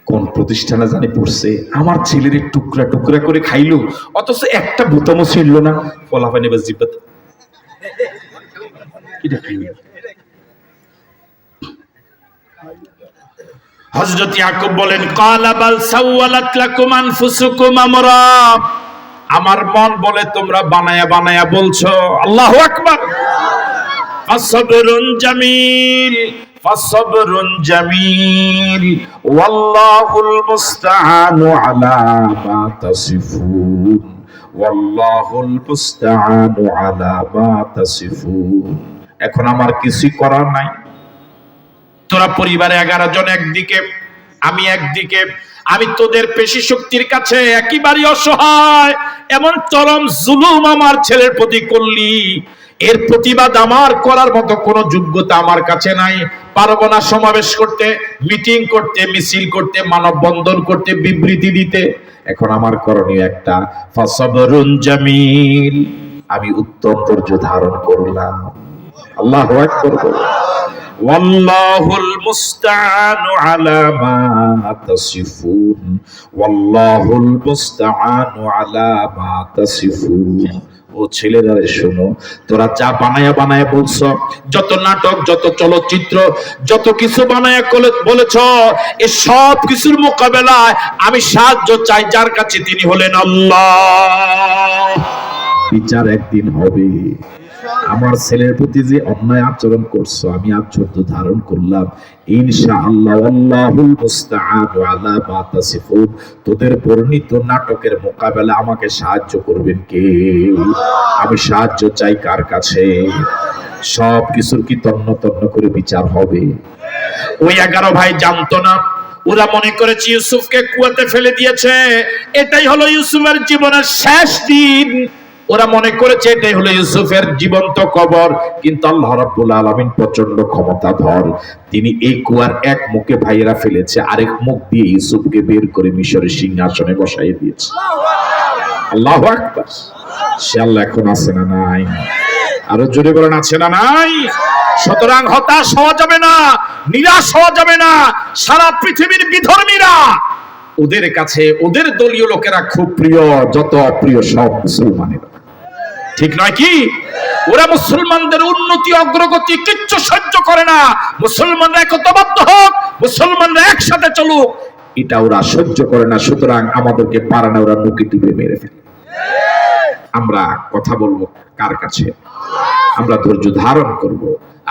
কোন প্রতিষ্ঠানে জানি পড়ছে, আমার ছেলের টুকরা টুকরা করে খাইলো, অথচ একটা বোতামও ছিনল না। ফলাফল নেবে জিব্বাত হযরত ইয়াকুব বলেন, ক্বালা বাল সাওয়ালাত লাকুম আনফুসুকুম আমরা, আমার মন বলে তোমরা বানায়া বানায়া বলছো। আল্লাহু আকবার। ফাসবরুন জামিল, ফাসবরুন জামিল, ওয়াল্লাহুল মুস্তাআনু আলা মা তাসিফুন, ওয়াল্লাহুল মুস্তাআনু আলা মা তাসিফুন। এখন আমার কিছু করার নাই। তোরা পরিবারে 11 জন একদিকে, আমি একদিকে, আমি তোদের পেশি শক্তির কাছে একেবারে অসহায়। এমন চরম জুলুম আমার ছেলের প্রতি করলি, এর প্রতিবাদ আমার করার মতো কোনো যোগ্যতা আমার কাছে নাই। পারবো না সমাবেশ করতে, মিটিং করতে, মিছিল করতে, মানববন্ধন করতে, বিবৃতি দিতে। এখন আমার করণীয় একটা, ফাসবরুন জামিল, আমি উত্তম ধৈর্য ধারণ করলাম। আল্লাহু আকবার। ওয়াল্লাহুল মুস্তাআনু আলা মা তাসিফুন, ওয়াল্লাহুল মুস্তাআনু আলা মা তাসিফুন। ও ছেলেরা শোনো, তোরা যা বানায়া বানায়া বলছ, যত নাটক, যত চলচ্চিত্র, যত কিছু বানায়া বলেছ, এই সব কিছুর মোকাবেলায় আমি সাহায্য চাই যার কাছে, তিনি হলেন আল্লাহ। বিচার একদিন হবে। আমার ছেলের প্রতি যে অন্যায় আচরণ করছো, আমি আচরণ ধারণ করলাম, ইনশাআল্লাহ আল্লাহুল মুস্তাআনু আলা মা তাসিফুন। তোদের বর্ণিত নাটকের মোকাবেলা আমাকে সাহায্য করবেন কে? আমি সাহায্য চাই কার কাছে? সব কিছুর কি তন্ন তন্ন করে বিচার হবে? ওই 11 ভাই জানতো না, ওরা মনে করেছে ইউসুফকে কুয়াতে ফেলে দিয়েছে, এটাই হলো ইউসুফের জীবনের শেষ দিন। ওরা মনে করেছে এটাই হলো ইউসুফের জীবন্ত কবর। কিন্তু আল্লাহ রাব্বুল আলামিন প্রচন্ড ক্ষমতাধর, তিনি এই কুয়ার এক মুখে ভাইয়েরা ফেলেছে, আরেক মুখ দিয়ে ইউসুফকে বের করে মিশরের সিংহাসনে বসাই দিয়েছে। আল্লাহু আকবার। সে আল্লাহ এখন আছে না নাই? আরো জোরে বলেন, আছে না নাই? সুতরাং হতাশ হওয়া যাবে না, নিরাশ হওয়া যাবে না। সারা পৃথিবীর বিধর্মীরা, ওদের কাছে ওদের দলীয় লোকেরা খুব প্রিয়, যত অপ্রিয় সব মুসলমানেরা। ঠিক নয় কি? ওরা মুসলমানদের উন্নতি অগ্রগতি কিচ্ছু সহ্য করে না। মুসলমানরা একতাবদ্ধ হোক, মুসলমানরা একসাথে চলুক, এটা ওরা সহ্য করে না। সুতরাং আমাদেরকে পারে না, ওরা মুখে টিপে মেরে ফেলে। আমরা কথা বলবো কার কাছে? আমরা ধৈর্য ধারণ করব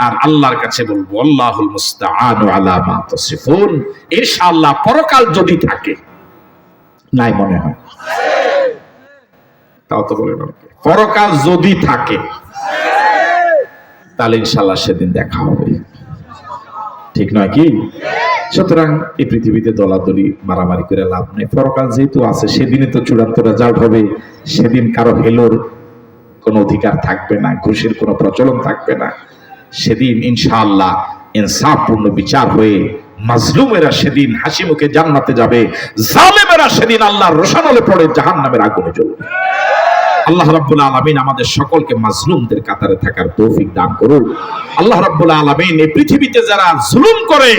আর আল্লাহর কাছে বলবো, আল্লাহুল মুস্তাআনু আলা মা তাসিফুন। ইনশাআল্লাহ পরকাল যদি থাকে, নাই মনে হয়, তাও তো বলে না, পরকাল যদি থাকে তাহলে ইনশাআল্লাহ সেদিন দেখা হবে। ঠিক নয় কি? সুতরাং এই পৃথিবীতে দলাদলি মারামারি করে লাভ নেই। পরকাল যেহেতু আছে, সেদিনে তো চূড়ান্ত রেজাল্ট হবে। সেদিন কারো হেলোর কোনো অধিকার থাকবে না, ঘুষের কোনো প্রচলন থাকবে না। সেদিন ইনশাআল্লাহ ইনসাফপূর্ণ বিচার হয়ে মাজলুমেরা সেদিন হাসি মুখে জান্নাতে যাবে, জালেমেরা সেদিন আল্লাহর রোশানলে পড়ে জাহান্নামের আগুনে জ্বলবে। আল্লাহ রাব্বুল আলামিন আমাদের সকলকে মাজলুমদের কাতারে থাকার তৌফিক দান করুন। আল্লাহ রাব্বুল আলামিন এই পৃথিবীতে যারা জুলুম করে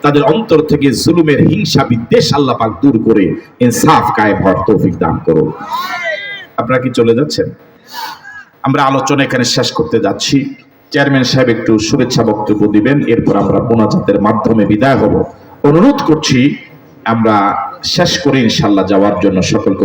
তাদের অন্তর থেকে জুলুমের হিংসা বিদ্বেষ আল্লাহ পাক দূর করে ইনসাফ কায়েম হওয়ার তৌফিক দান করুন। আপনারা কি চলে যাচ্ছেন? আমরা আলোচনা এখানে শেষ করতে যাচ্ছি। চেয়ারম্যান সাহেব একটু শুভেচ্ছা বক্তব্য দিবেন, এরপর আমরা মোনাজাতের মাধ্যমে বিদায় হব। অনুরোধ করছি আমরা শেষ করে ইনশাআল্লাহ যাওয়ার জন্য সকলকে